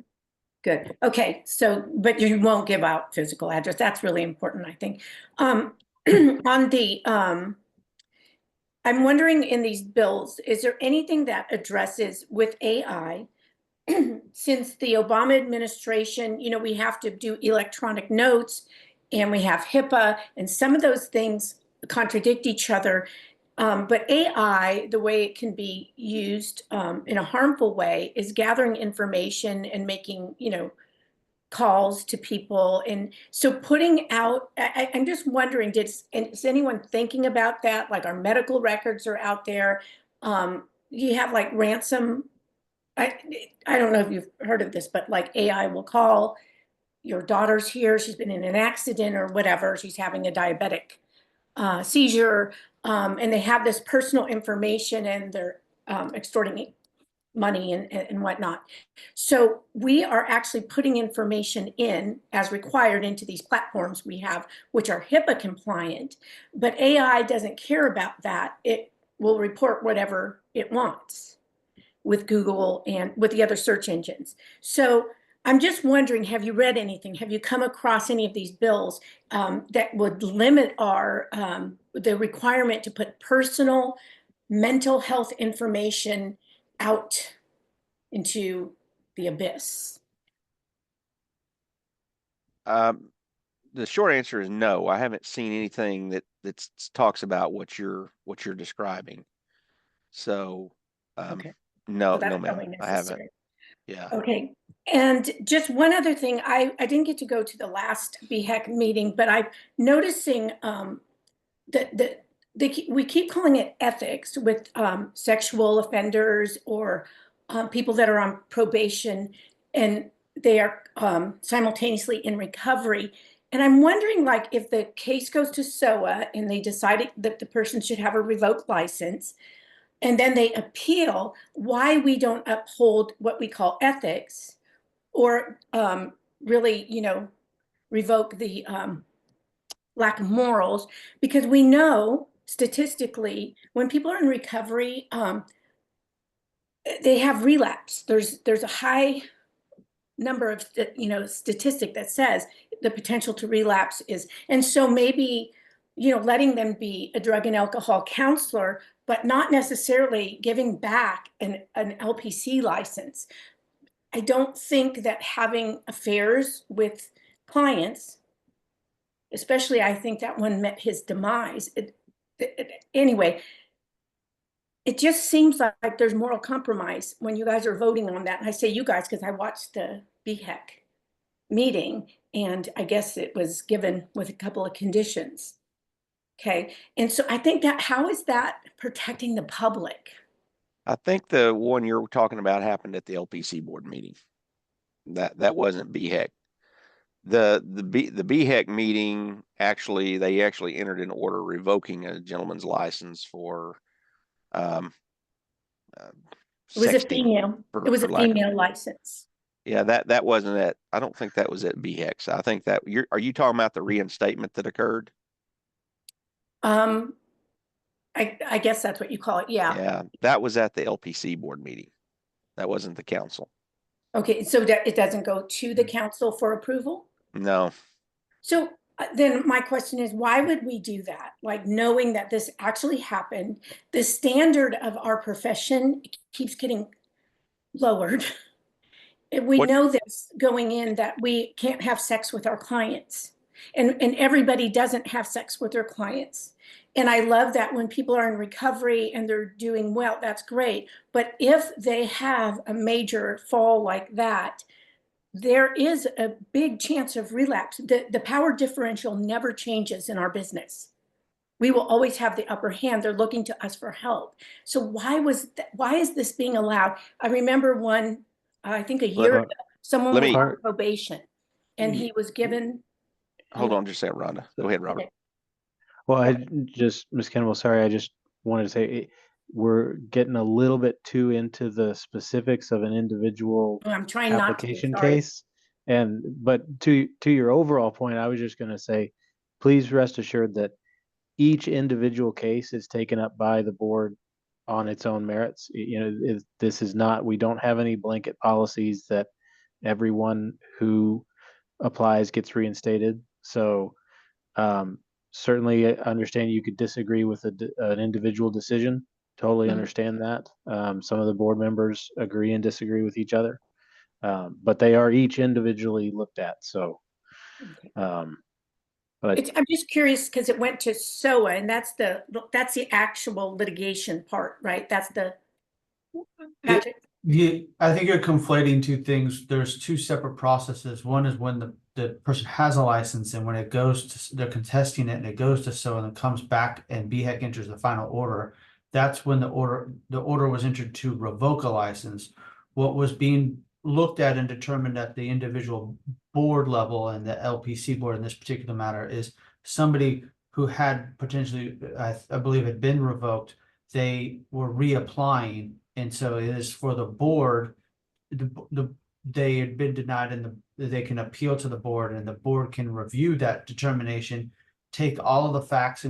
Speaker 3: Good. Okay. So, but you won't give out physical address. That's really important, I think. On the, I'm wondering in these bills, is there anything that addresses with AI? Since the Obama administration, we have to do electronic notes and we have HIPAA, and some of those things contradict each other. But AI, the way it can be used in a harmful way, is gathering information and making, calls to people. And so putting out, I'm just wondering, is anyone thinking about that? Like our medical records are out there. You have like ransom. I don't know if you've heard of this, but like AI will call, your daughter's here, she's been in an accident or whatever, she's having a diabetic seizure, and they have this personal information and they're extorting money and whatnot. So we are actually putting information in as required into these platforms we have, which are HIPAA compliant, but AI doesn't care about that. It will report whatever it wants with Google and with the other search engines. So I'm just wondering, have you read anything? Have you come across any of these bills that would limit the requirement to put personal mental health information out into the abyss?
Speaker 1: The short answer is no. I haven't seen anything that talks about what you're describing. So,
Speaker 3: Okay.
Speaker 1: no,
Speaker 3: So that's
Speaker 1: no, ma'am,
Speaker 3: probably
Speaker 1: I haven't.
Speaker 3: necessary.
Speaker 1: Yeah.
Speaker 3: Okay, and just one other thing, I didn't get to go to the last BHEC meeting, but I'm noticing that we keep calling it ethics with sexual offenders or people that are on probation, and they are simultaneously in recovery. And I'm wondering, like, if the case goes to SOA and they decided that the person should have a revoked license, and then they appeal, why we don't uphold what we call ethics, or really, revoke the lack of morals, because we know statistically when people are in recovery, they have relapse. There's a high number of statistic that says the potential to relapse is, and so maybe letting them be a drug and alcohol counselor, but not necessarily giving back an LPC license. I don't think that having affairs with clients, especially, I think that one met his demise. Anyway, it just seems like there's moral compromise when you guys are voting on that. And I say you guys because I watched the BHEC meeting, and I guess it was given with a couple of conditions. Okay, and so I think that, how is that protecting the public?
Speaker 1: I think the one you're talking about happened at the LPC board meeting. That wasn't BHEC. The BHEC meeting, they actually entered an order revoking a gentleman's license for
Speaker 3: It was a
Speaker 1: sexting.
Speaker 3: female. It was a female license.
Speaker 1: Yeah, that wasn't at, I don't think that was at BHEC. So I think that are you talking about the reinstatement that occurred?
Speaker 3: I guess that's what you call it. Yeah.
Speaker 1: Yeah, that was at the LPC board meeting. That wasn't the council.
Speaker 3: Okay, so it doesn't go to the council for approval?
Speaker 1: No.
Speaker 3: So then my question is, why would we do that? Like, knowing that this actually happened, the standard of our profession keeps getting lowered. We
Speaker 1: What-
Speaker 3: know this going in, that we can't have sex with our clients, and everybody doesn't have sex with their clients. And I love that when people are in recovery and they're doing well, that's great. But if they have a major fall like that, there is a big chance of relapse. The power differential never changes in our business. We will always have the upper hand. They're looking to us for help. So why is this being allowed? I remember one, I think a year ago, someone
Speaker 1: let
Speaker 3: was
Speaker 1: me-
Speaker 3: on probation and he was given.
Speaker 1: Hold on just a second, Rhonda. Go ahead, Robert.
Speaker 3: Okay.
Speaker 2: Well, Ms. Campbell, sorry, I just wanted to say we're getting a little bit too into the specifics of an individual
Speaker 3: I'm trying not to.
Speaker 2: application
Speaker 3: Sorry.
Speaker 2: case. But to your overall point, I was just going to say, please rest assured that each individual case is taken up by the board on its own merits. This is not, we don't have any blanket policies that everyone who applies gets reinstated. So certainly I understand you could disagree with an individual decision. Totally understand that. Some of the board members agree and disagree with each other. But they are each individually looked at. So, but
Speaker 3: I'm just curious because it went to SOA, and that's the actual litigation part, right? That's the. Patrick?
Speaker 4: I think you're conflating two things. There's two separate processes. One is when the person has a license, and when it goes to, they're contesting it and it goes to SOA and it comes back and BHEC enters the final order. That's when the order was entered to revoke a license. What was being looked at and determined at the individual board level and the LPC board in this particular matter is somebody who had potentially, I believe, had been revoked. They were reapplying. And so it is for the board, they had been denied, and they can appeal to the board, and the board can review that determination, take all of the facts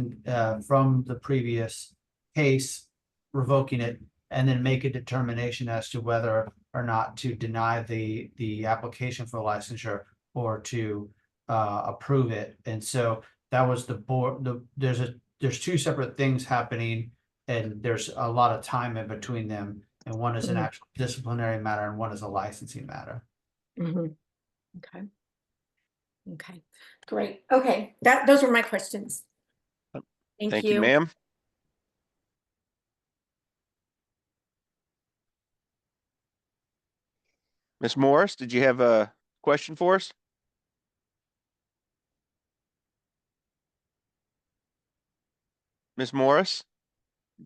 Speaker 4: from the previous case, revoking it, and then make a determination as to whether or not to deny the application for licensure or to approve it. And so that was the board. There's two separate things happening. and there's a lot of time in between them, and one is an
Speaker 3: Mhm.
Speaker 4: actual disciplinary matter and one is a licensing matter.
Speaker 3: Mhm. Okay. Okay, great. Okay, those were my questions. Thank
Speaker 1: Thank you,
Speaker 3: you.
Speaker 1: ma'am. Ms. Morris, did you have a question for us? Ms. Morris?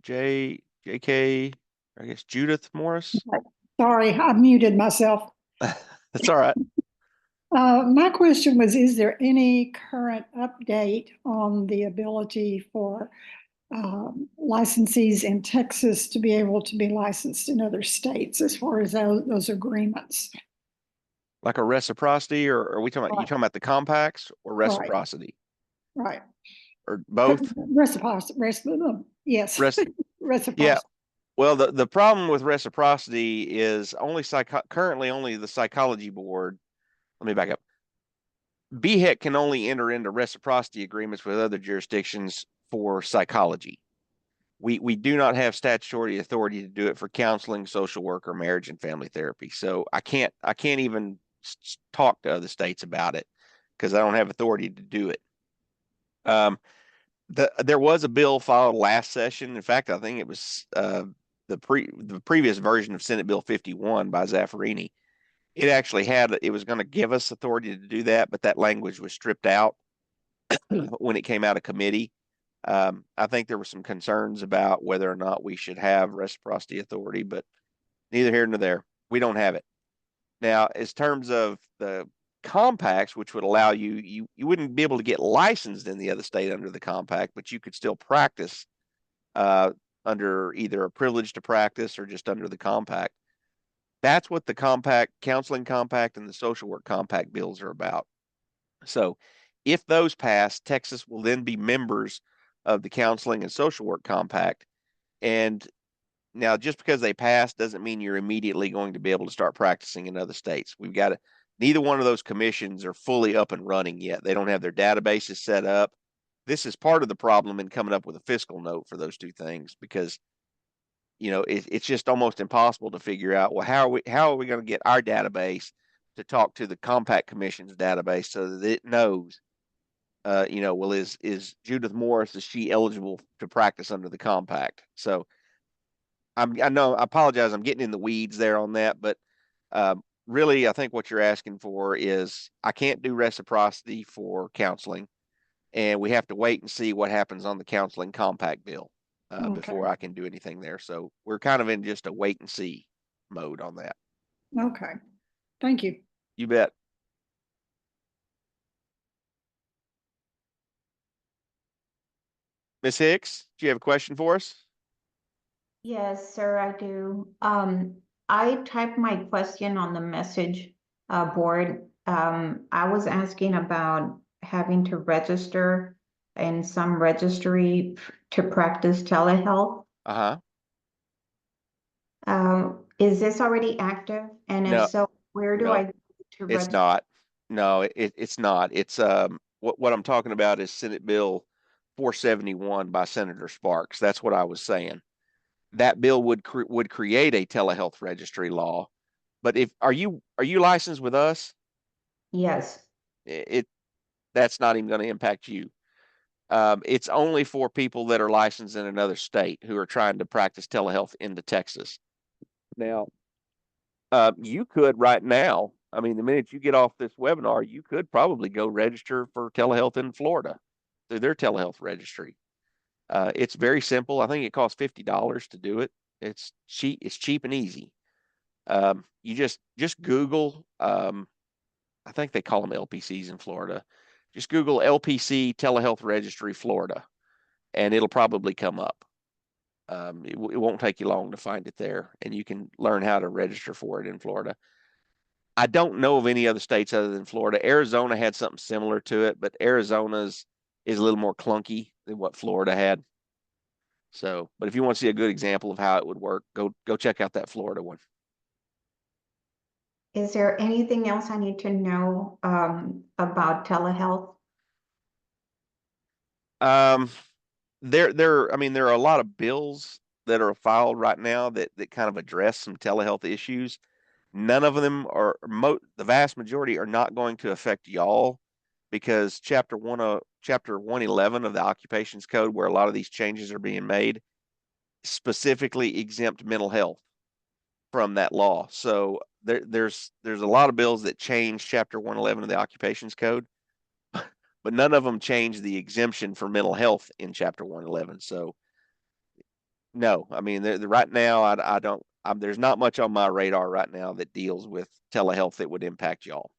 Speaker 1: JK, I guess Judith Morris?
Speaker 5: Sorry, I muted myself.
Speaker 1: That's all right.
Speaker 5: My question was, is there any current update on the ability for licensees in Texas to be able to be licensed in other states as far as those agreements?
Speaker 1: Like a reciprocity, or are we talking about, you
Speaker 5: Right.
Speaker 1: talking about the compacts or
Speaker 5: Right.
Speaker 1: reciprocity?
Speaker 5: Right.
Speaker 1: Or both?
Speaker 5: Yes.
Speaker 1: Reci-
Speaker 5: Reciprocity.
Speaker 1: Yeah. Well, the problem with reciprocity is currently only the psychology board. Let me back up. BHEC can only enter into reciprocity agreements with other jurisdictions for psychology. We do not have statutory authority to do it for counseling, social work, or marriage and family therapy. So I can't even talk to other states about it because I don't have authority to do it. There was a bill filed last session. In fact, I think it was the previous version of Senate Bill 51 by Zaffarini. It was going to give us authority to do that, but that language was stripped out when it came out of committee. I think there were some concerns about whether or not we should have reciprocity authority, but neither here nor there. We don't have it. Now, as terms of the compacts, which would allow you wouldn't be able to get licensed in the other state under the compact, but you could still practice under either a privilege to practice or just under the compact. That's what the compact, counseling compact, and the social work compact bills are about. So if those pass, Texas will then be members of the counseling and social work compact. And now, just because they pass doesn't mean you're immediately going to be able to start practicing in other states. Neither one of those commissions are fully up and running yet. They don't have their databases set up. This is part of the problem in coming up with a fiscal note for those two things, because it's just almost impossible to figure out, well, how are we going to get our database to talk to the compact commission's database so that it knows, well, is Judith Morris, is she eligible to practice under the compact? So I know, I apologize, I'm getting in the weeds there on that, but really, I think what you're asking for is, I can't do reciprocity for counseling, and we have to wait and see what happens on the counseling compact bill before I can do anything there. So we're kind of in just a wait and see mode on that.
Speaker 5: Okay. Thank you.
Speaker 1: You bet. Ms. Hicks, do you have a question for us?
Speaker 6: Yes, sir, I do. I typed my question on the message board. I was asking about having to register in some registry to practice telehealth.
Speaker 1: Uh-huh.
Speaker 6: Is this already active? And
Speaker 1: No,
Speaker 6: if so, where do
Speaker 1: no,
Speaker 6: I go to
Speaker 1: it's
Speaker 6: register?
Speaker 1: not. No, it's not. It's what I'm talking about is Senate Bill 471 by Senator Sparks. That's what I was saying. That bill would create a telehealth registry law. But are you licensed with us?
Speaker 6: Yes.
Speaker 1: That's not even going to impact you. It's only for people that are licensed in another state who are trying to practice telehealth into Texas. Now, you could right now, I mean, the minute you get off this webinar, you could probably go register for telehealth in Florida through their telehealth registry. It's very simple. I think it costs $50 to do it. It's cheap. It's cheap and easy. You just Google. I think they call them LPCs in Florida. Just Google LPC telehealth registry Florida, and it'll probably come up. It won't take you long to find it there, and you can learn how to register for it in Florida. I don't know of any other states other than Florida. Arizona had something similar to it, but Arizona's is a little more clunky than what Florida had. So, but if you want to see a good example of how it would work, go check out that Florida one.
Speaker 6: Is there anything else I need to know about telehealth?
Speaker 1: I mean, there are a lot of bills that are filed right now that kind of address some telehealth issues. None of them are, the vast majority are not going to affect y'all because chapter 111 of the occupations code, where a lot of these changes are being made, specifically exempt mental health from that law. So there's a lot of bills that change chapter 111 of the occupations code, but none of them change the exemption for mental health in chapter 111. So no, I mean, right now, I don't, there's not much on my radar right now that deals with telehealth that would impact y'all.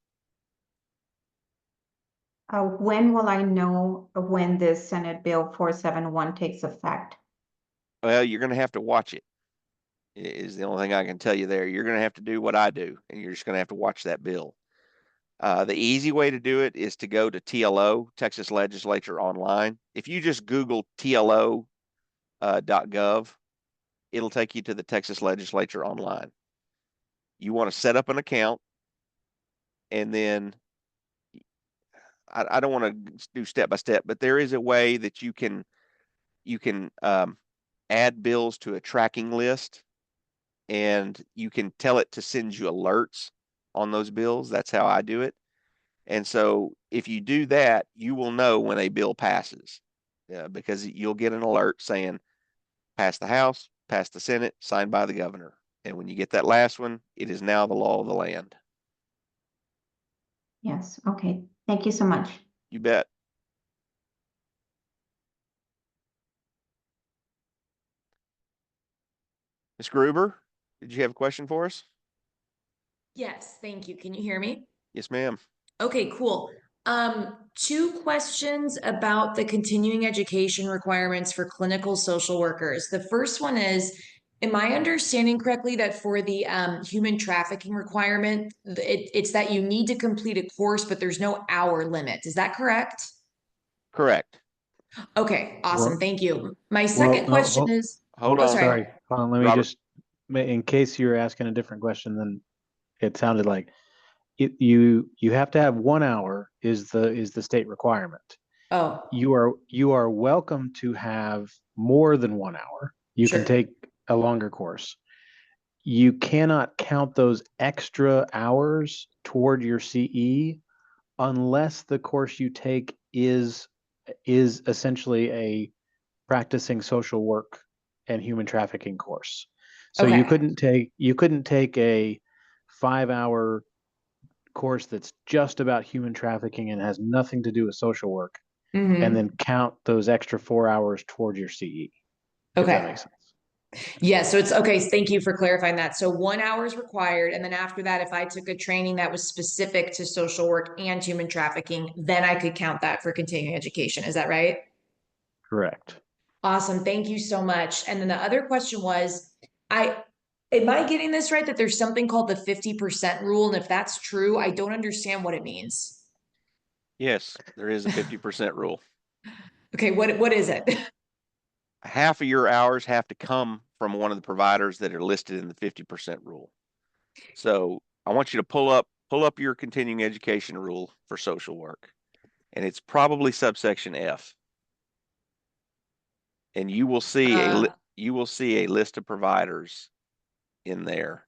Speaker 6: When will I know when this Senate Bill 471 takes effect?
Speaker 1: Well, you're going to have to watch it, is the only thing I can tell you there. You're going to have to do what I do, and you're just going to have to watch that bill. The easy way to do it is to go to TLO, Texas Legislature Online. If you just Google TLO .gov, it'll take you to the Texas Legislature Online. You want to set up an account, and then I don't want to do step by step, but there is a way that you can add bills to a tracking list, and you can tell it to send you alerts on those bills. That's how I do it. And so if you do that, you will know when a bill passes, because you'll get an alert saying pass the House, pass the Senate, signed by the governor. And when you get that last one, it is now the law of the land.
Speaker 6: Yes, okay. Thank you so much.
Speaker 1: You bet. Ms. Gruber, did you have a question for us?
Speaker 7: Yes, thank you. Can you hear me?
Speaker 1: Yes, ma'am.
Speaker 7: Okay, cool. Two questions about the continuing education requirements for clinical social workers. The first one is, am I understanding correctly that for the human trafficking requirement, it's that you need to complete a course, but there's no hour limit. Is that correct?
Speaker 1: Correct.
Speaker 7: Okay, awesome.
Speaker 2: Well-
Speaker 7: Thank you. My second
Speaker 2: no,
Speaker 7: question is,
Speaker 1: Hold
Speaker 7: oh,
Speaker 1: on.
Speaker 7: sorry.
Speaker 2: Hold on, let me
Speaker 1: Robert.
Speaker 2: just, in case you're asking a different question than it sounded like. You have to have 1 hour is the state requirement.
Speaker 7: Oh,
Speaker 2: You are welcome to have more than 1 hour. You
Speaker 7: Sure.
Speaker 2: can take a longer course. You cannot count those extra hours toward your CE unless the course you take is essentially a practicing social work and human trafficking course. So you
Speaker 7: Okay.
Speaker 2: couldn't take a 5 hour course that's just about human trafficking and has nothing to do with social work,
Speaker 7: Mhm.
Speaker 2: and then count those extra 4 hours towards your CE. If that
Speaker 7: Okay.
Speaker 2: makes sense.
Speaker 7: Yeah, so it's okay. Thank you for clarifying that. So 1 hour is required. And then after that, if I took a training that was specific to social work and human trafficking, then I could count that for continuing education. Is that right?
Speaker 2: Correct.
Speaker 7: Awesome. Thank you so much. And then the other question was, am I getting this right that there's something called the 50% rule? And if that's true, I don't understand what it means.
Speaker 1: Yes, there is a 50% rule.
Speaker 7: Okay, what is it?
Speaker 1: Half of your hours have to come from one of the providers that are listed in the 50% rule. So I want you to pull up your continuing education rule for social work, and it's probably subsection F. And you will see a list of providers in there.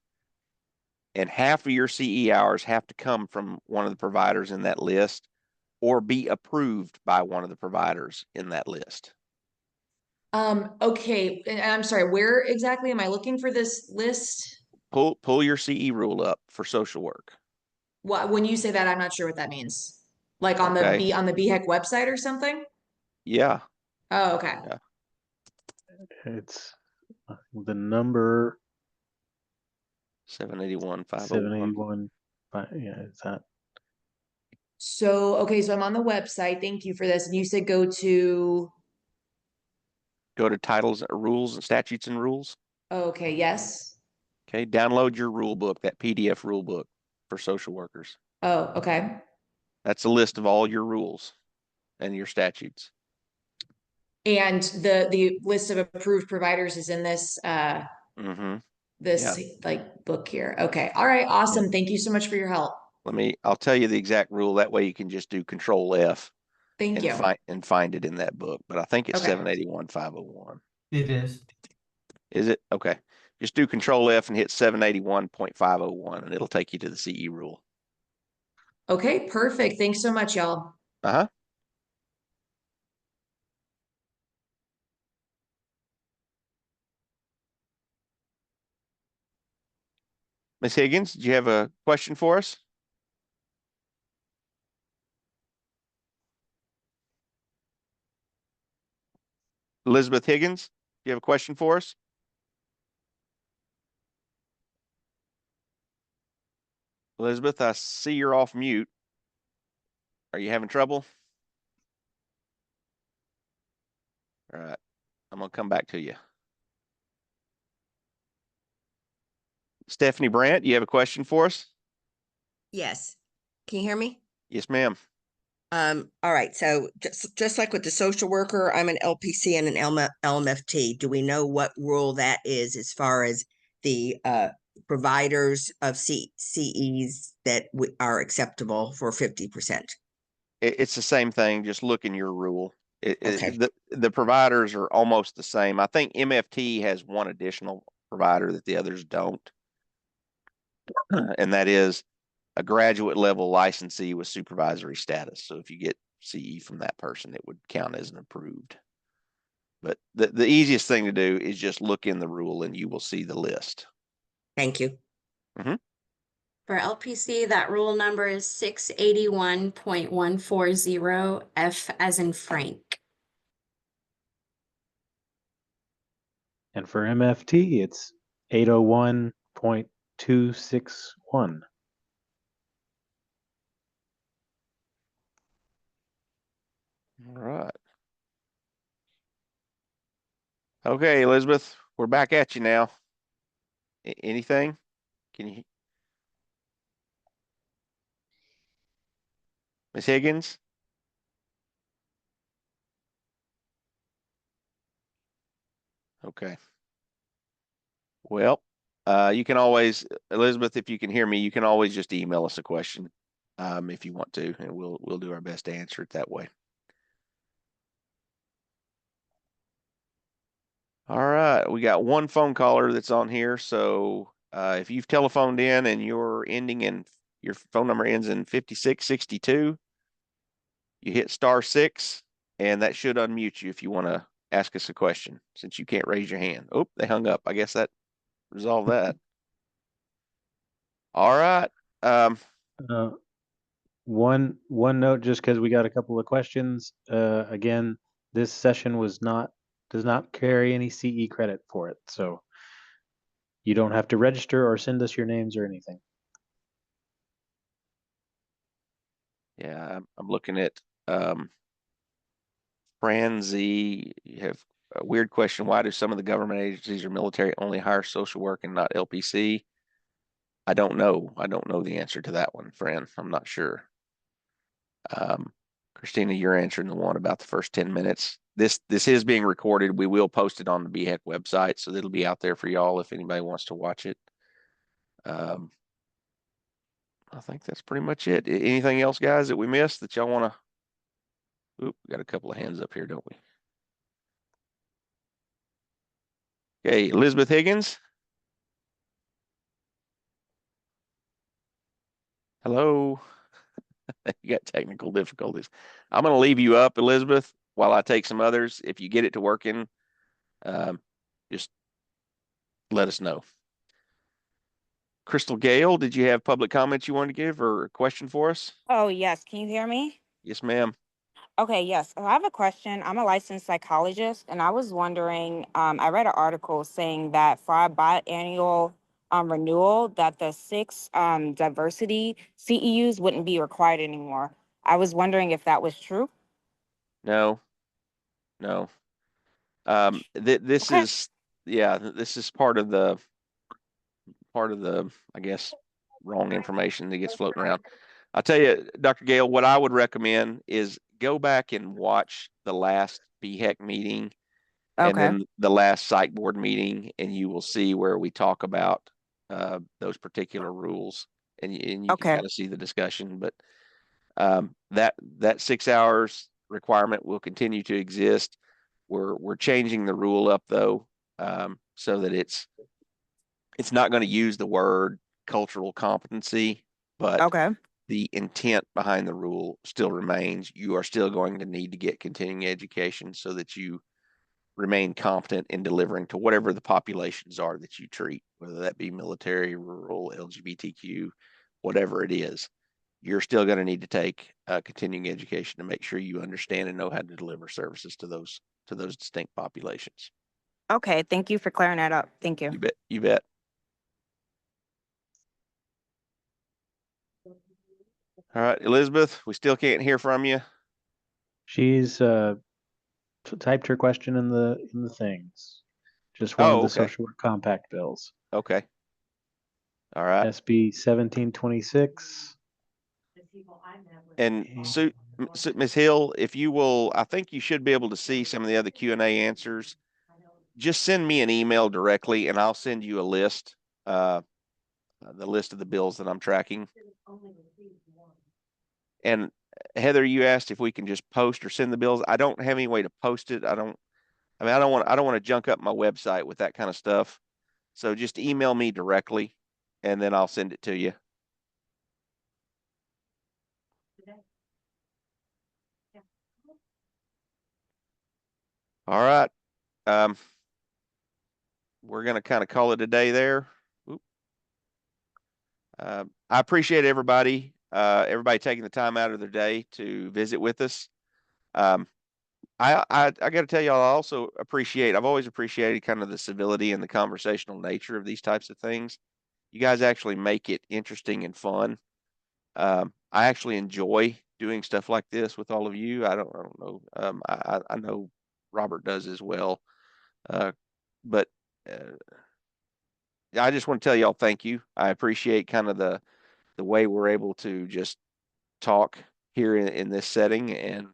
Speaker 1: And half of your CE hours have to come from one of the providers in that list or be approved by one of the providers in that list.
Speaker 7: Okay. And I'm sorry, where exactly am I looking for this list?
Speaker 1: Pull your CE rule up for social work.
Speaker 7: What, when you say that, I'm not sure what that means. Like on
Speaker 1: Okay.
Speaker 7: the BHEC website or something?
Speaker 1: Yeah.
Speaker 7: Oh, okay.
Speaker 1: Yeah.
Speaker 2: It's the number
Speaker 1: 781 501.
Speaker 2: 781. Yeah, it's that.
Speaker 7: So, okay, so I'm on the website. Thank you for this. And you said go to,
Speaker 1: Go to titles, rules, and statutes and rules.
Speaker 7: okay, yes.
Speaker 1: Okay. Download your rule book, that PDF rule book for social workers.
Speaker 7: Oh, okay.
Speaker 1: That's a list of all your rules and your statutes.
Speaker 7: And the list of approved providers is in this
Speaker 1: Mm-hmm.
Speaker 7: this like book here. Okay. All right, awesome. Thank you so much for your help.
Speaker 1: I'll tell you the exact rule. That way you can just do Control F
Speaker 7: Thank you.
Speaker 1: and find it in that book, but I think it's
Speaker 7: Okay.
Speaker 1: 781.501.
Speaker 4: It is.
Speaker 1: Is it? Okay. Just do Control F and hit 781.501 and it'll take you to the CE rule.
Speaker 7: Okay, perfect. Thanks so much, y'all.
Speaker 1: Uh-huh. Ms. Higgins, do you have a question for us? Elizabeth Higgins, do you have a question for us? Elizabeth, I see you're off mute. Are you having trouble? All right. I'm going to come back to you. Stephanie Brandt, you have a question for us?
Speaker 8: Yes. Can you hear me?
Speaker 1: Yes, ma'am.
Speaker 8: All right. So just like with the social worker, I'm an LPC and an LMFT. Do we know what rule that is as far as the providers of CEs that are acceptable for 50%?
Speaker 1: It's the same thing. Just look in your rule.
Speaker 8: Okay.
Speaker 1: The providers are almost the same. I think MFT has one additional provider that the others don't. And that is a graduate level licensee with supervisory status. So if you get CE from that person, it would count as an approved. But the easiest thing to do is just look in the rule and you will see the list.
Speaker 8: Thank you.
Speaker 9: For LPC, that rule number is 681.140, F as in Frank.
Speaker 2: And for MFT, it's 801.261.
Speaker 1: All right. Okay, Elizabeth, we're back at you now. Anything? Can you? Ms. Higgins? Okay. Well, you can always, Elizabeth, if you can hear me, you can always just email us a question if you want to, and we'll do our best to answer it that way. All right, we got one phone caller that's on here. So if you've telephoned in and your phone number ends in 5662, you hit *6, and that should unmute you if you want to ask us a question, since you can't raise your hand. Oh, they hung up. I guess that resolved that. All right.
Speaker 2: One note, just because we got a couple of questions. Again, this session does not carry any CE credit for it, so you don't have to register or send us your names or anything.
Speaker 1: Yeah, I'm looking at Fran Z. You have a weird question. Why do some of the government agencies or military only hire social work and not LPC? I don't know. I don't know the answer to that one, Fran. I'm not sure. Christina, you're answering the one about the first 10 minutes. This is being recorded. We will post it on the BHEC website, so it'll be out there for y'all if anybody wants to watch it. I think that's pretty much it. Anything else, guys, that we missed that y'all want to? Oop, we got a couple of hands up here, don't we? Okay, Elizabeth Higgins. Hello. You got technical difficulties. I'm going to leave you up, Elizabeth, while I take some others. If you get it to working, just let us know. Crystal Gale, did you have public comments you wanted to give or a question for us?
Speaker 10: Oh, yes. Can you hear me?
Speaker 1: Yes, ma'am.
Speaker 10: Okay, yes. I have a question. I'm a licensed psychologist, and I was wondering, I read an article saying that for our biannual renewal, that the 6 diversity CEUs wouldn't be required anymore. I was wondering if that was true.
Speaker 1: No. This
Speaker 10: Okay.
Speaker 1: is, yeah, this is part of the, I guess, wrong information that gets floating around. I'll tell you, Dr. Gale, what I would recommend is go back and watch the last BHEC meeting and
Speaker 10: Okay.
Speaker 1: then the last psych board meeting, and you will see where we talk about those particular rules, and you can
Speaker 10: Okay.
Speaker 1: kind of see the discussion. But that 6 hours, requirement will continue to exist. We're changing the rule up though, so that it's not going to use the word cultural competency, but
Speaker 10: Okay.
Speaker 1: the intent behind the rule still remains. You are still going to need to get continuing education so that you remain competent in delivering to whatever the populations are that you treat, whether that be military, rural, LGBTQ, whatever it is. You're still going to need to take continuing education to make sure you understand and know how to deliver services to those distinct populations.
Speaker 10: Okay. Thank you for clearing that up. Thank you.
Speaker 1: You bet. You bet. All right, Elizabeth, we still can't hear from you.
Speaker 2: She's typed her question in the things. Just one of the
Speaker 1: okay.
Speaker 2: social work compact bills.
Speaker 1: Okay. All right.
Speaker 2: SB 1726.
Speaker 1: And Ms. Hill, if you will, I think you should be able to see some of the other Q&A answers. Just send me an email directly and I'll send you a list, the list of the bills that I'm tracking. And Heather, you asked if we can just post or send the bills. I don't have any way to post it. I don't want to junk up my website with that kind of stuff. So just email me directly and then I'll send it to you. All right. We're going to kind of call it a day there. I appreciate everybody taking the time out of their day to visit with us. I got to tell y'all, I also I've always appreciated kind of the civility and the conversational nature of these types of things. You guys actually make it interesting and fun. I actually enjoy doing stuff like this with all of you. I don't know. I know Robert does as well. But I just want to tell y'all thank you. I appreciate kind of the way we're able to just talk here in this setting, and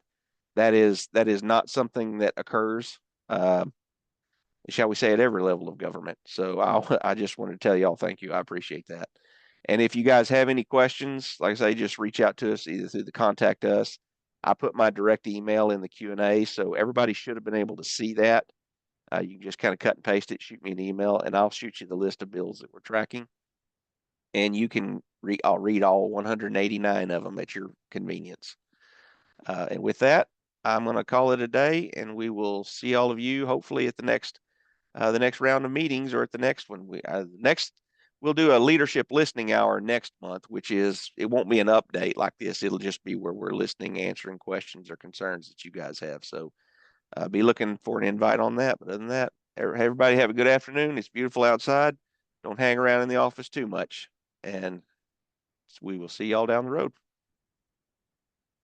Speaker 1: that is not something that occurs, shall we say, at every level of government. So I just want to tell y'all thank you. I appreciate that. And if you guys have any questions, like I say, just reach out to us either through the contact us. I put my direct email in the Q&A, so everybody should have been able to see that. You can just kind of cut and paste it, shoot me an email, and I'll shoot you the list of bills that we're tracking. And you can I'll read all 189 of them at your convenience. And with that, I'm going to call it a day, and we will see all of you hopefully at the next round of meetings, or at the next one. We'll do a leadership listening hour next month, which is, it won't be an update like this. It'll just be where we're listening, answering questions or concerns that you guys have. So be looking for an invite on that. But other than that, everybody have a good afternoon. It's beautiful outside. Don't hang around in the office too much. And we will see y'all down the road.